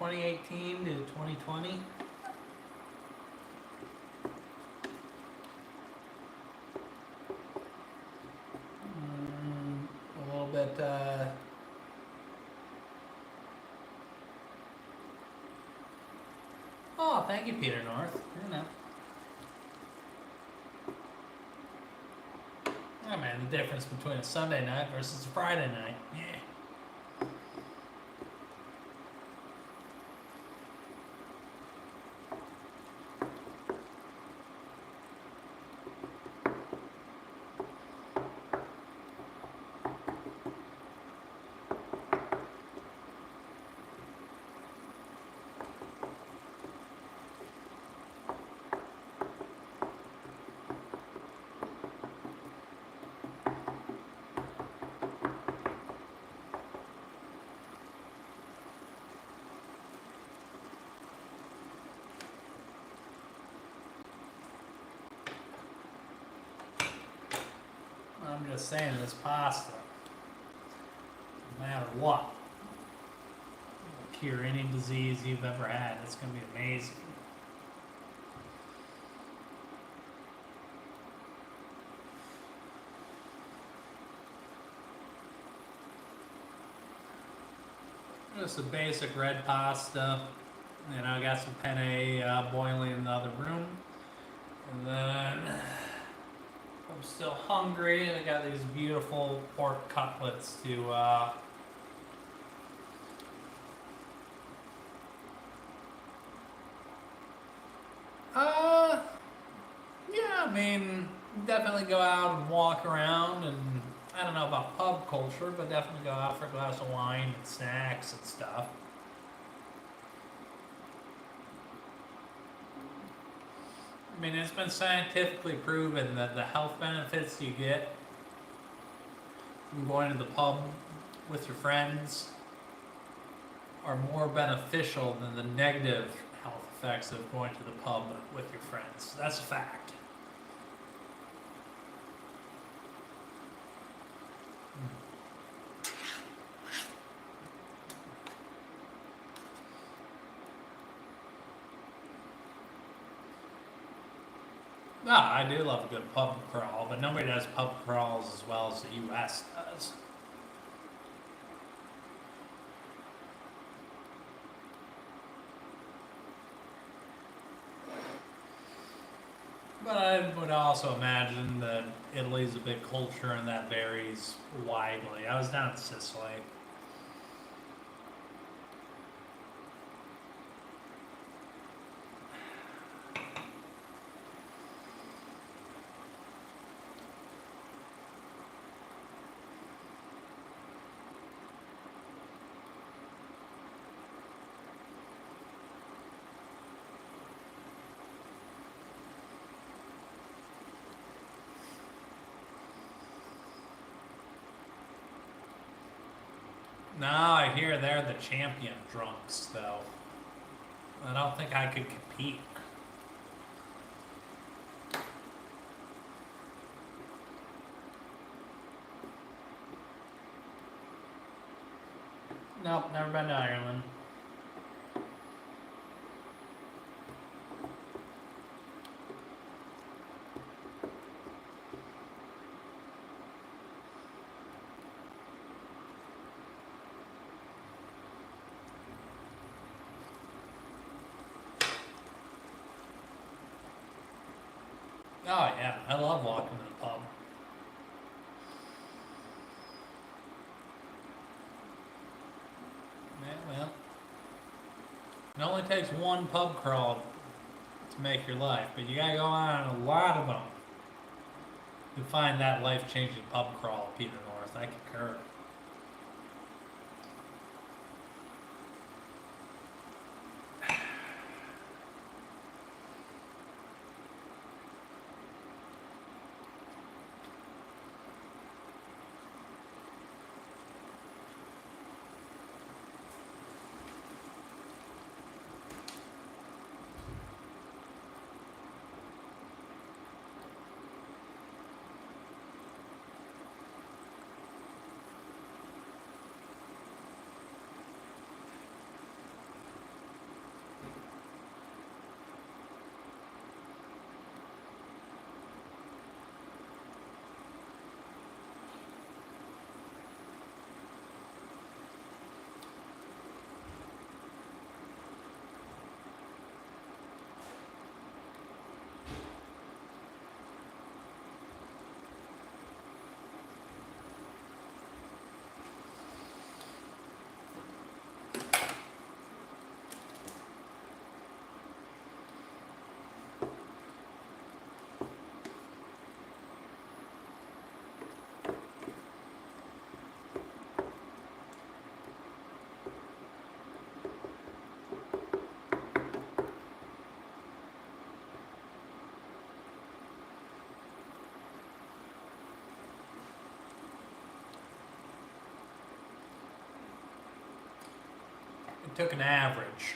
2018 to 2020. A little bit. Oh, thank you, Peter North. You know. Oh man, the difference between a Sunday night versus a Friday night. Yeah. I'm just saying, this pasta, no matter what, will cure any disease you've ever had. It's going to be amazing. Just a basic red pasta. And I got some penne boiling in the other room. And then I'm still hungry. I got these beautiful pork cutlets to yeah, I mean, definitely go out and walk around, and I don't know about pub culture, but definitely go out for a glass of wine and snacks and stuff. I mean, it's been scientifically proven that the health benefits you get from going to the pub with your friends are more beneficial than the negative health effects of going to the pub with your friends. That's a fact. No, I do love a good pub crawl, but nobody does pub crawls as well as the U.S. does. But I would also imagine that Italy's a big culture and that varies widely. I was down in Sicily. Now I hear they're the champion drunks, though. I don't think I could compete. Nope, never been to Ireland. Oh yeah, I love walking to the pub. Yeah, well, it only takes one pub crawl to make your life, but you gotta go on a lot of them to find that life-changing pub crawl, Peter North. I concur. took an average.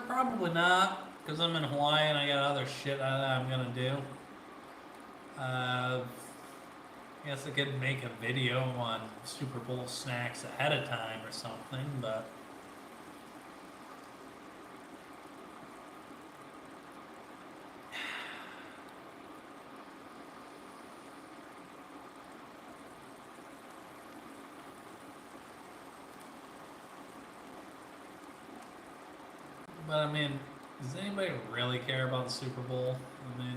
Probably not, because I'm in Hawaii and I got other shit that I'm gonna do. I guess I could make a video on Super Bowl snacks ahead of time or something, but I mean, does anybody really care about the Super Bowl? I mean,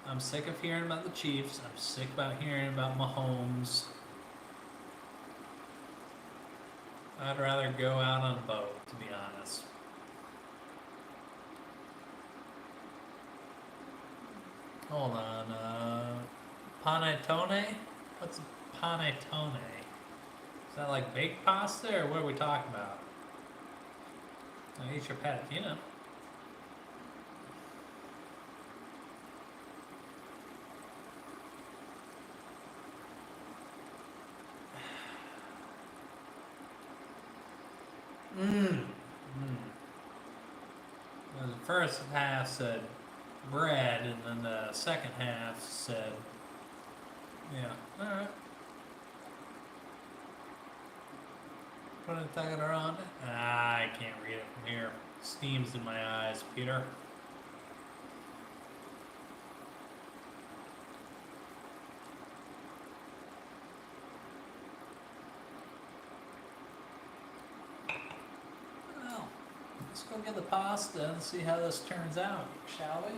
I'm sick of hearing about the Chiefs. I'm sick about hearing about Mahomes. I'd rather go out on a boat, to be honest. Hold on, panettone? What's a panettone? Is that like baked pasta, or what are we talking about? I eat your patatine. The first half said bread, and then the second half said, yeah, alright. Put a tiger on it. I can't read it from here. Steam's in my eyes, Peter. Well, let's go get the pasta and see how this turns out, shall we?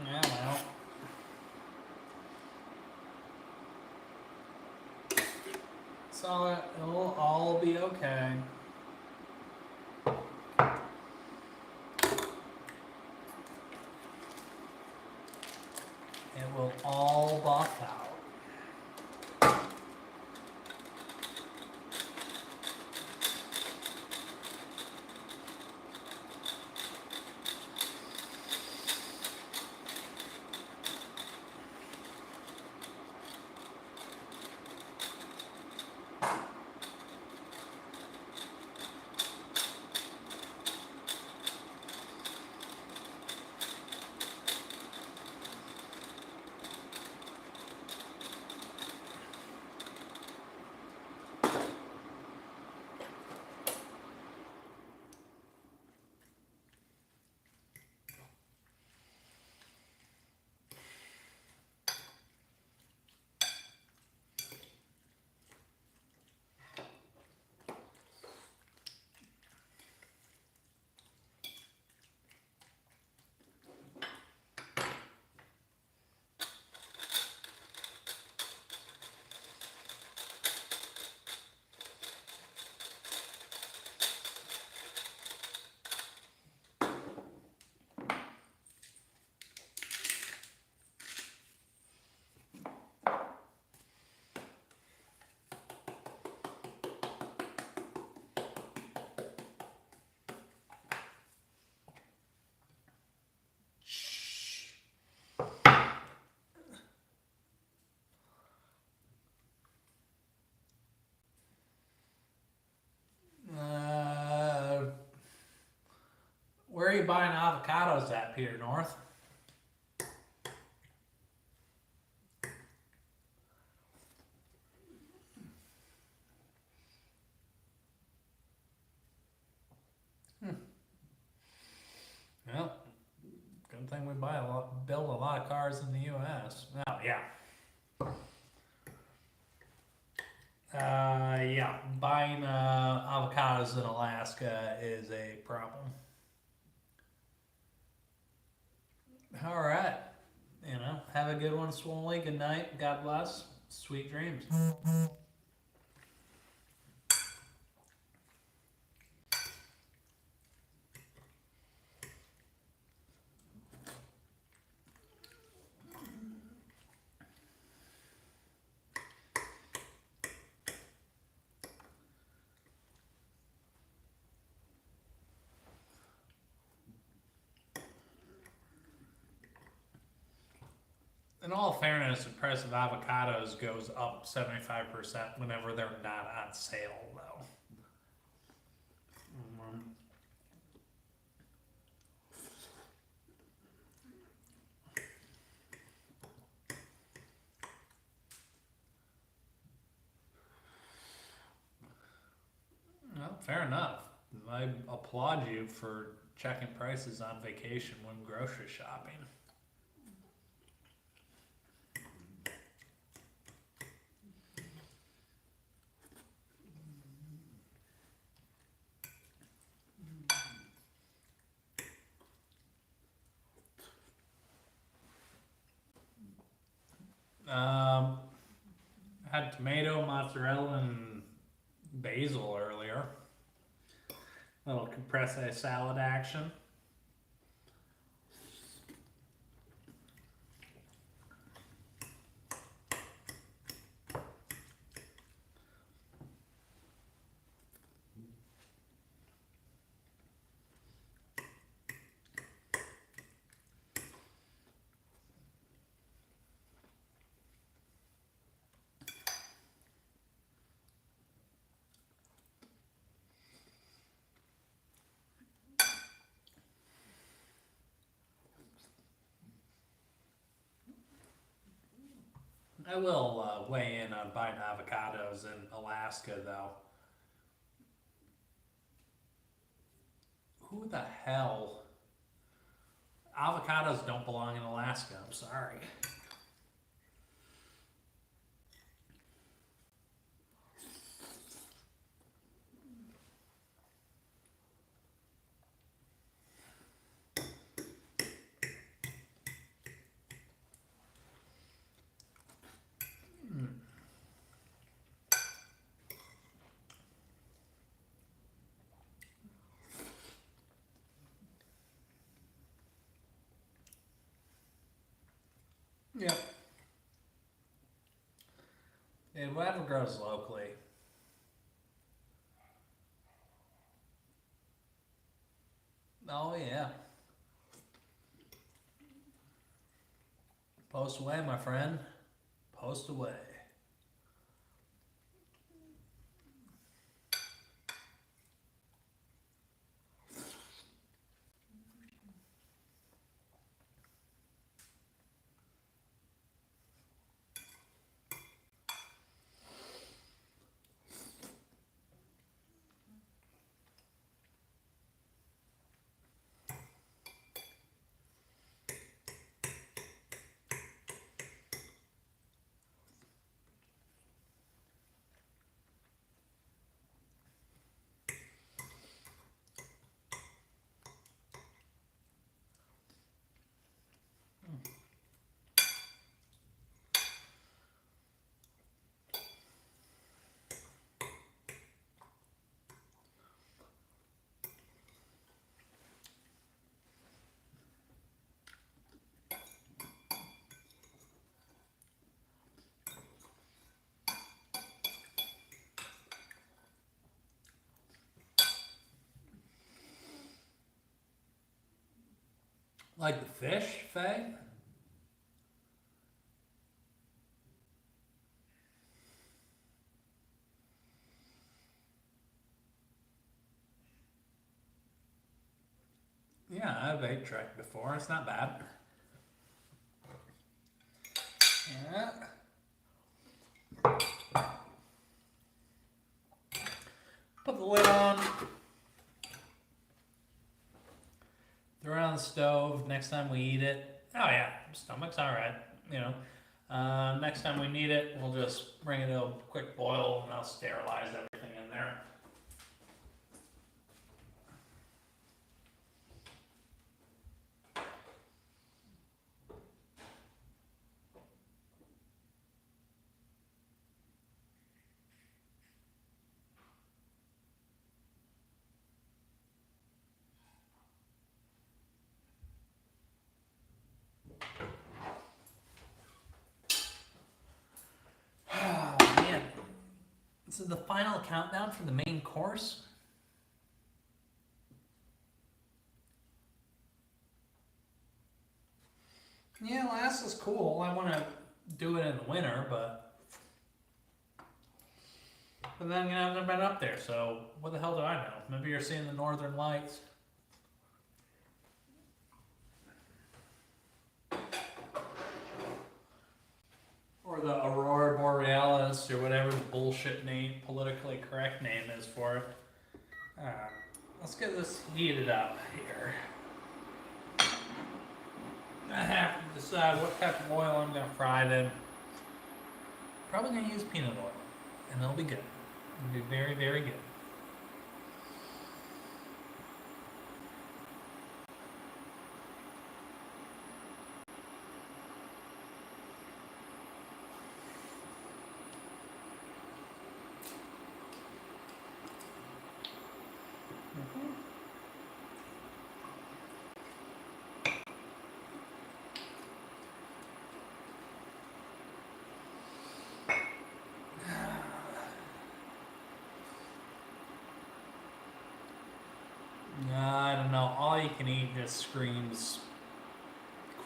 Yeah, well. So it'll all be okay. It will all buff out. you buying avocados at, Peter North? Well, good thing we build a lot of cars in the U.S. Oh yeah. Yeah, buying avocados in Alaska is a problem. All right, have a good one, Swoley. Good night. God bless. Sweet dreams. In all fairness, the price of avocados goes up 75% whenever they're not on sale, though. Well, fair enough. I applaud you for checking prices on vacation when grocery shopping. Had tomato, mozzarella, and basil earlier. Little Caprese salad action. I will weigh in on buying avocados in Alaska, though. Who the hell? Avocados don't belong in Alaska. I'm sorry. Yep. And whatever grows locally. Oh, yeah. Post away, my friend. Post away. Like the fish, Faye? Yeah, I've ate track before. It's not bad. Yeah. Put the lid on. Throw it on the stove. Next time we eat it. Oh yeah, stomach's all right. You know. Next time we need it, we'll just bring it to a quick boil, and I'll sterilize everything in there. Oh man. This is the final countdown for the main course. Yeah, last is cool. I want to do it in the winter, but then I've never been up there, so what the hell do I know? Maybe you're seeing the northern lights. Or the Aurora Borealis, or whatever the bullshit name, politically correct name is for it. Let's get this heated up here. I have to decide what type of oil I'm going to fry it in. Probably going to use peanut oil, and it'll be good. It'll be very, very good. I don't know. All you can eat just screams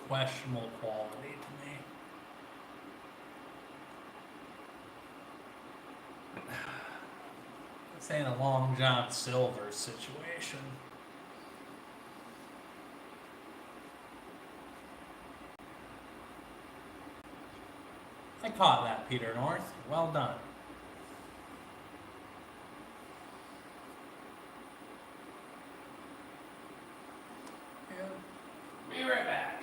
questionable quality to me. This ain't a Long John Silver situation. I caught that, Peter North. Well done. Be right back.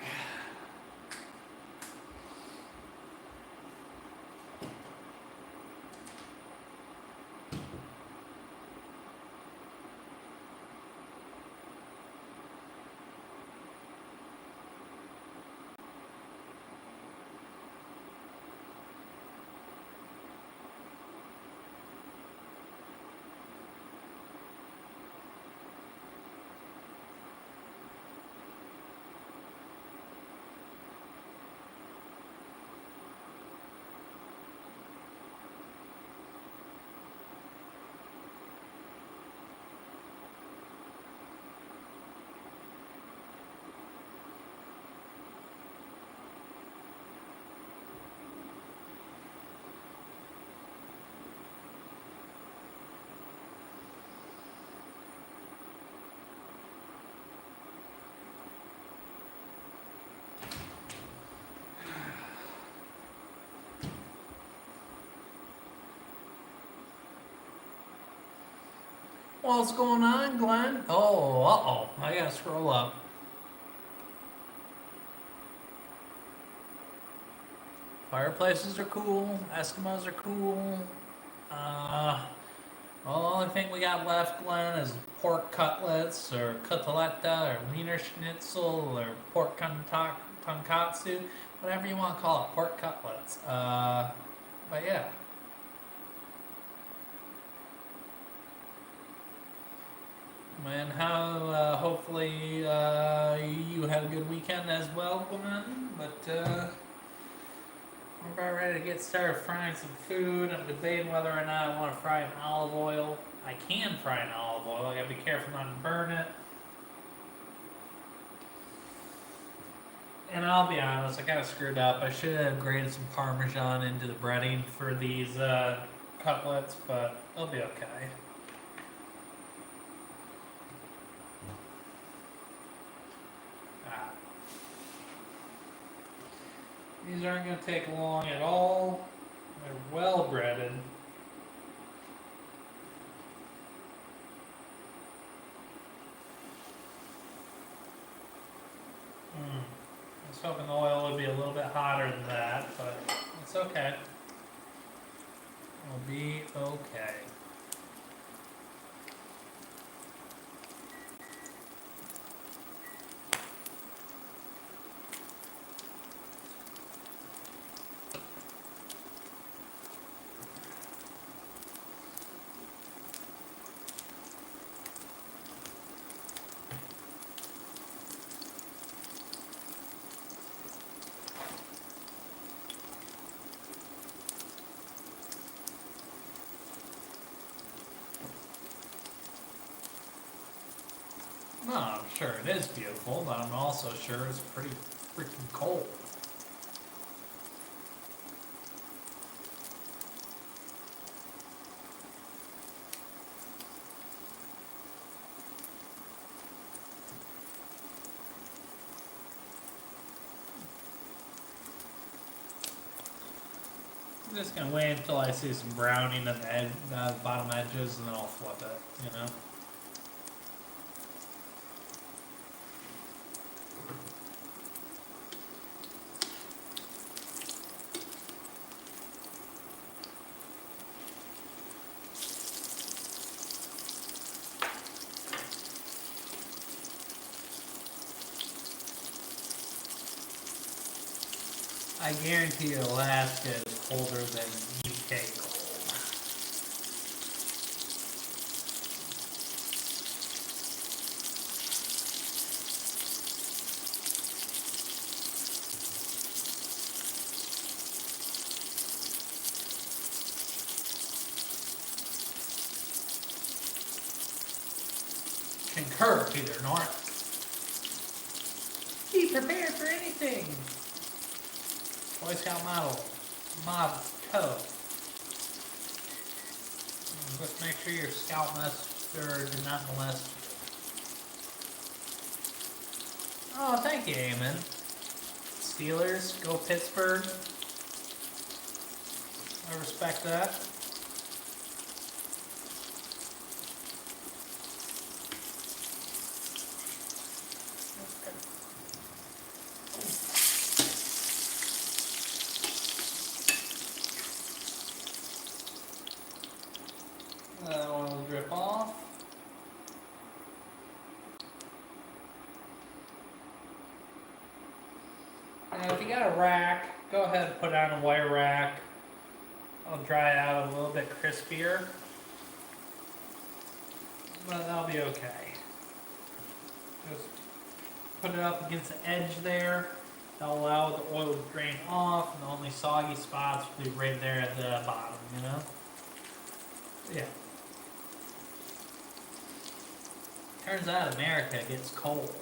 What's going on, Glenn? Oh, uh-oh. I gotta scroll up. Fireplaces are cool. Eskimos are cool. Well, the only thing we got left, Glenn, is pork cutlets, or cutletta, or wiener schnitzel, or pork tonkatsu, whatever you want to call it, pork cutlets. But yeah. Man, how, hopefully, you had a good weekend as well, Glenn, but, I'm about ready to get started frying some food. I'm debating whether or not I want to fry in olive oil. I can fry in olive oil, I gotta be careful not to burn it. And I'll be honest, I kinda screwed up. I should have grated some Parmesan into the breading for these, cutlets, but it'll be okay. These aren't going to take long at all. They're well breaded. I was hoping the oil would be a little bit hotter than that, but it's okay. It'll be okay. No, I'm sure it is beautiful, but I'm also sure it's pretty freaking cold. I'm just gonna wait until I see some browning at the bottom edges, and then I'll flip it, you know? I guarantee you Alaska is colder than UK cold. Concur, Peter North. Be prepared for anything. Boy Scout motto. Just make sure your scout master did not molest you. Oh, thank you, Eamon. Steelers, go Pittsburgh. I respect that. That one will drip off. Now, if you got a rack, go ahead and put on a wire rack. I'll dry it out a little bit crispier, but that'll be okay. Just put it up against the edge there. That'll allow the oil to drain off, and the only soggy spots will be right there at the bottom, you know? Yeah. Turns out America gets cold.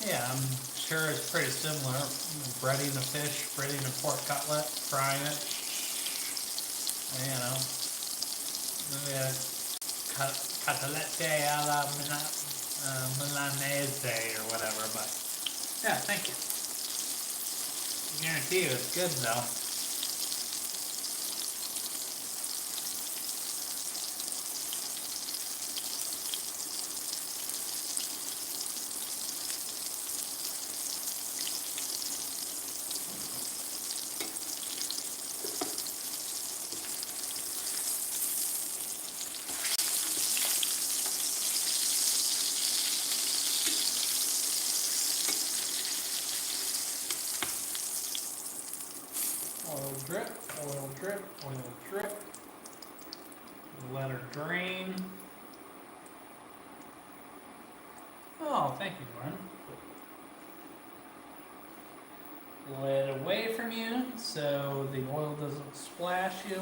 Yeah, I'm sure it's pretty similar. Breading a fish, breading a pork cutlet, frying it. You know, maybe a cutlette alla Milanese or whatever, but yeah, thank you. I guarantee you it's good though. Oil drip, oil drip, oil drip. Let her drain. Oh, thank you, Glenn. Lay it away from you so the oil doesn't splash you.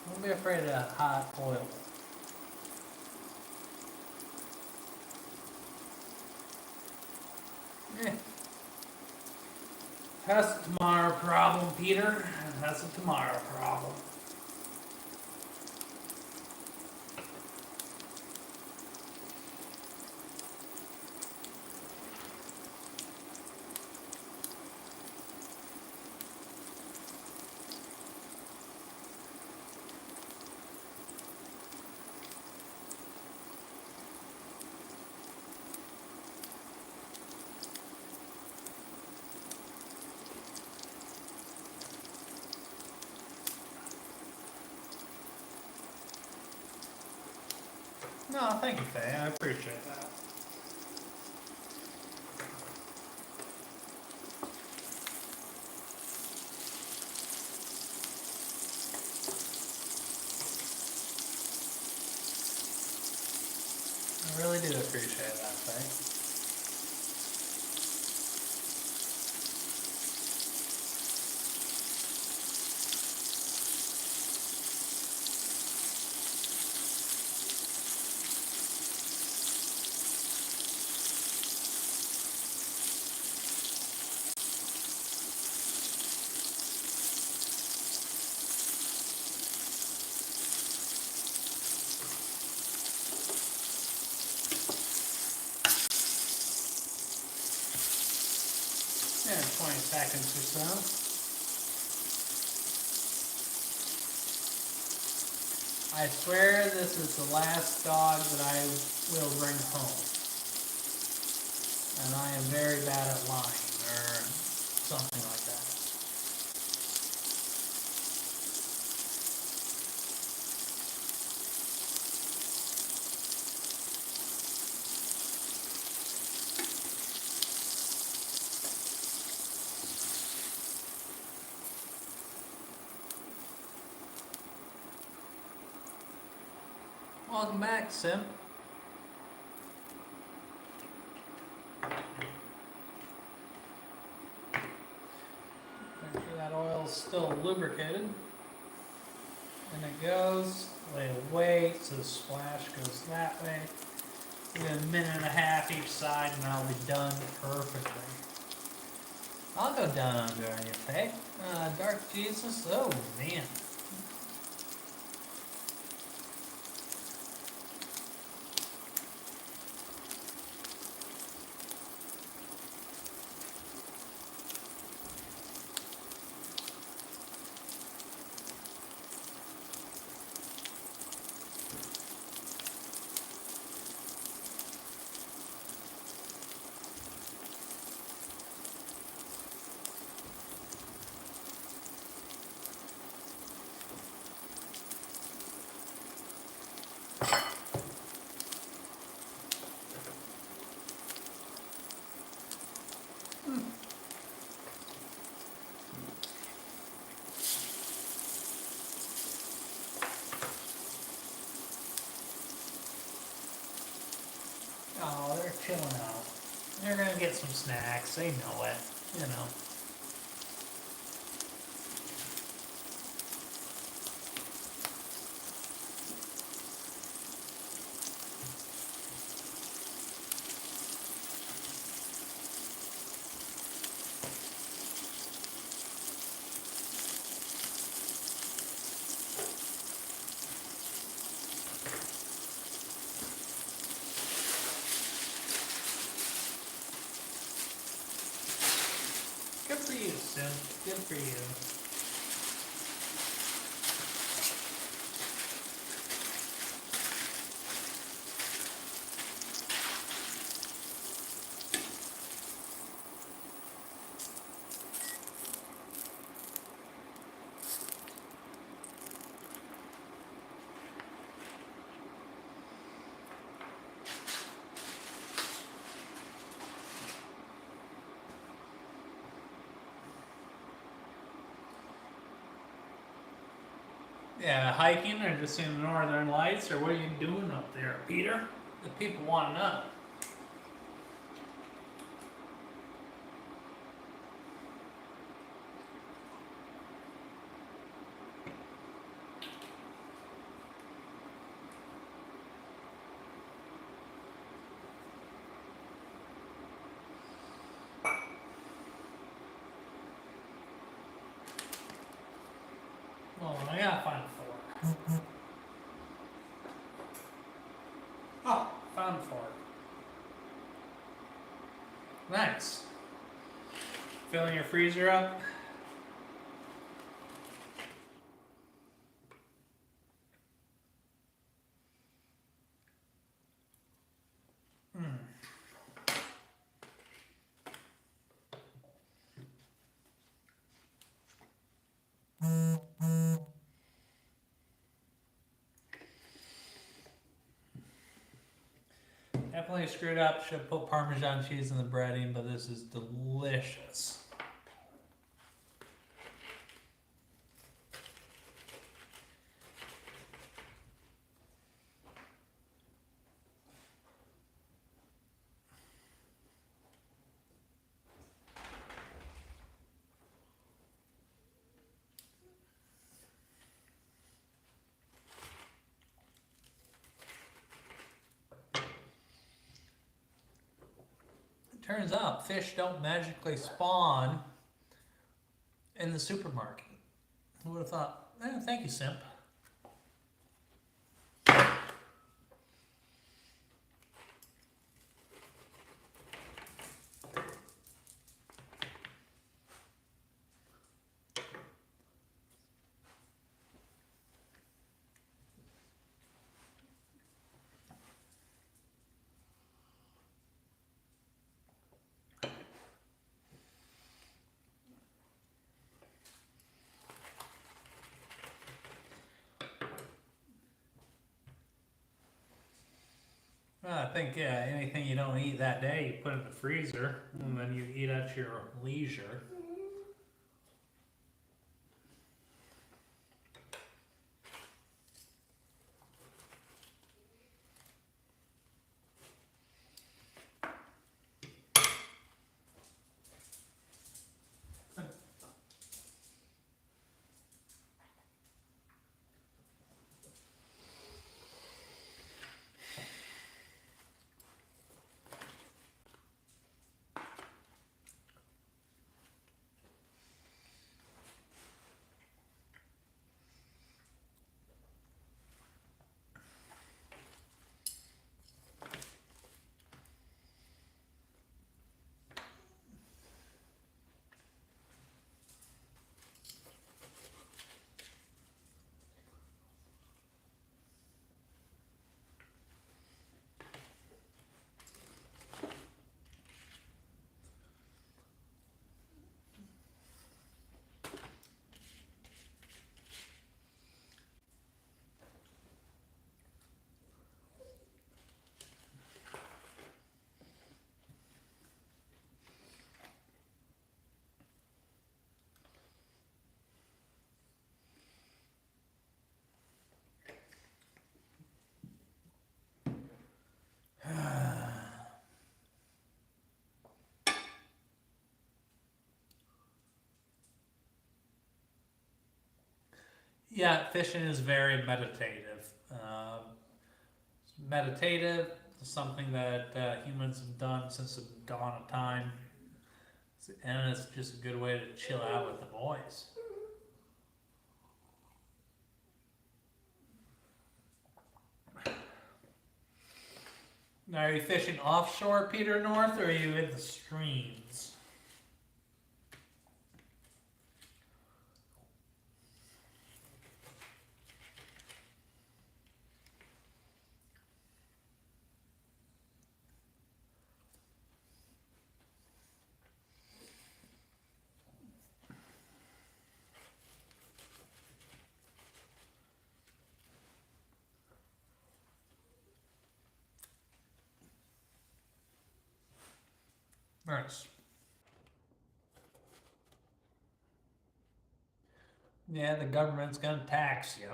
Don't be afraid of hot oil. Eh. That's a tomorrow problem, Peter. That's a tomorrow problem. No, thank you, Faye. I appreciate that. I really do appreciate that, Faye. Yeah, 20 seconds or so. I swear this is the last dog that I will bring home. And I am very bad at lying or something like that. Welcome back, Sim. Make sure that oil's still lubricated. And it goes, lay it away so the splash goes that way. Do a minute and a half each side and I'll be done perfectly. I'll go down under on you, Faye. Dark Jesus, oh man. Oh, they're chilling out. They're gonna get some snacks. They know it, you know. Good for you, Sim. Good for you. Yeah, hiking or just seeing the northern lights, or what are you doing up there, Peter? The people want to know. Well, I gotta find a fork. Oh, found a fork. Nice. Filling your freezer up? Definitely screwed up. Should have put Parmesan cheese in the breading, but this is delicious. It turns out fish don't magically spawn in the supermarket. Who would have thought? Thank you, Simp. Well, I think anything you don't eat that day, you put in the freezer, and then you eat at your leisure. Yeah, fishing is very meditative. Meditative is something that humans have done since the dawn of time, and it's just a good way to chill out with the boys. Now, are you fishing offshore, Peter North, or are you in the streams? Nice. Yeah, the government's gonna tax you.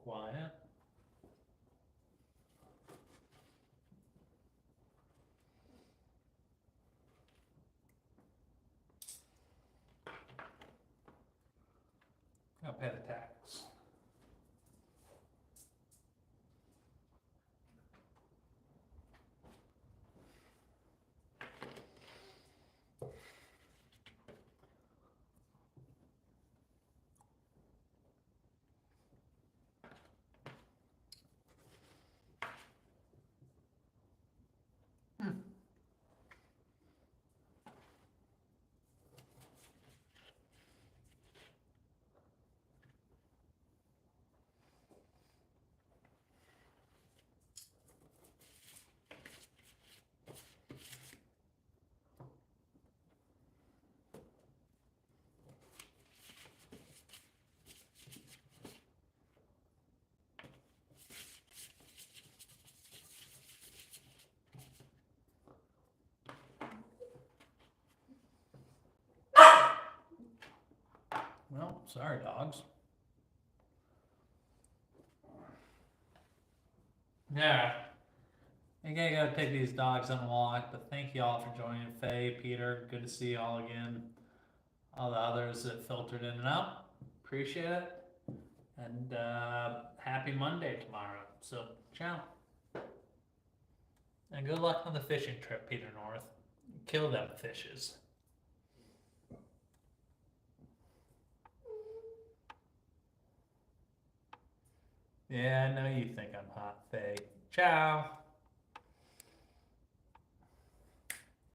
quiet. Gotta pay the tax. Well, sorry, dogs. Yeah. I gotta go take these dogs on a walk, but thank you all for joining. Faye, Peter, good to see you all again. All the others that filtered in and out, appreciate it. And happy Monday tomorrow. So, ciao. And good luck on the fishing trip, Peter North. Kill them fishes. Yeah, I know you think I'm hot, Faye. Ciao.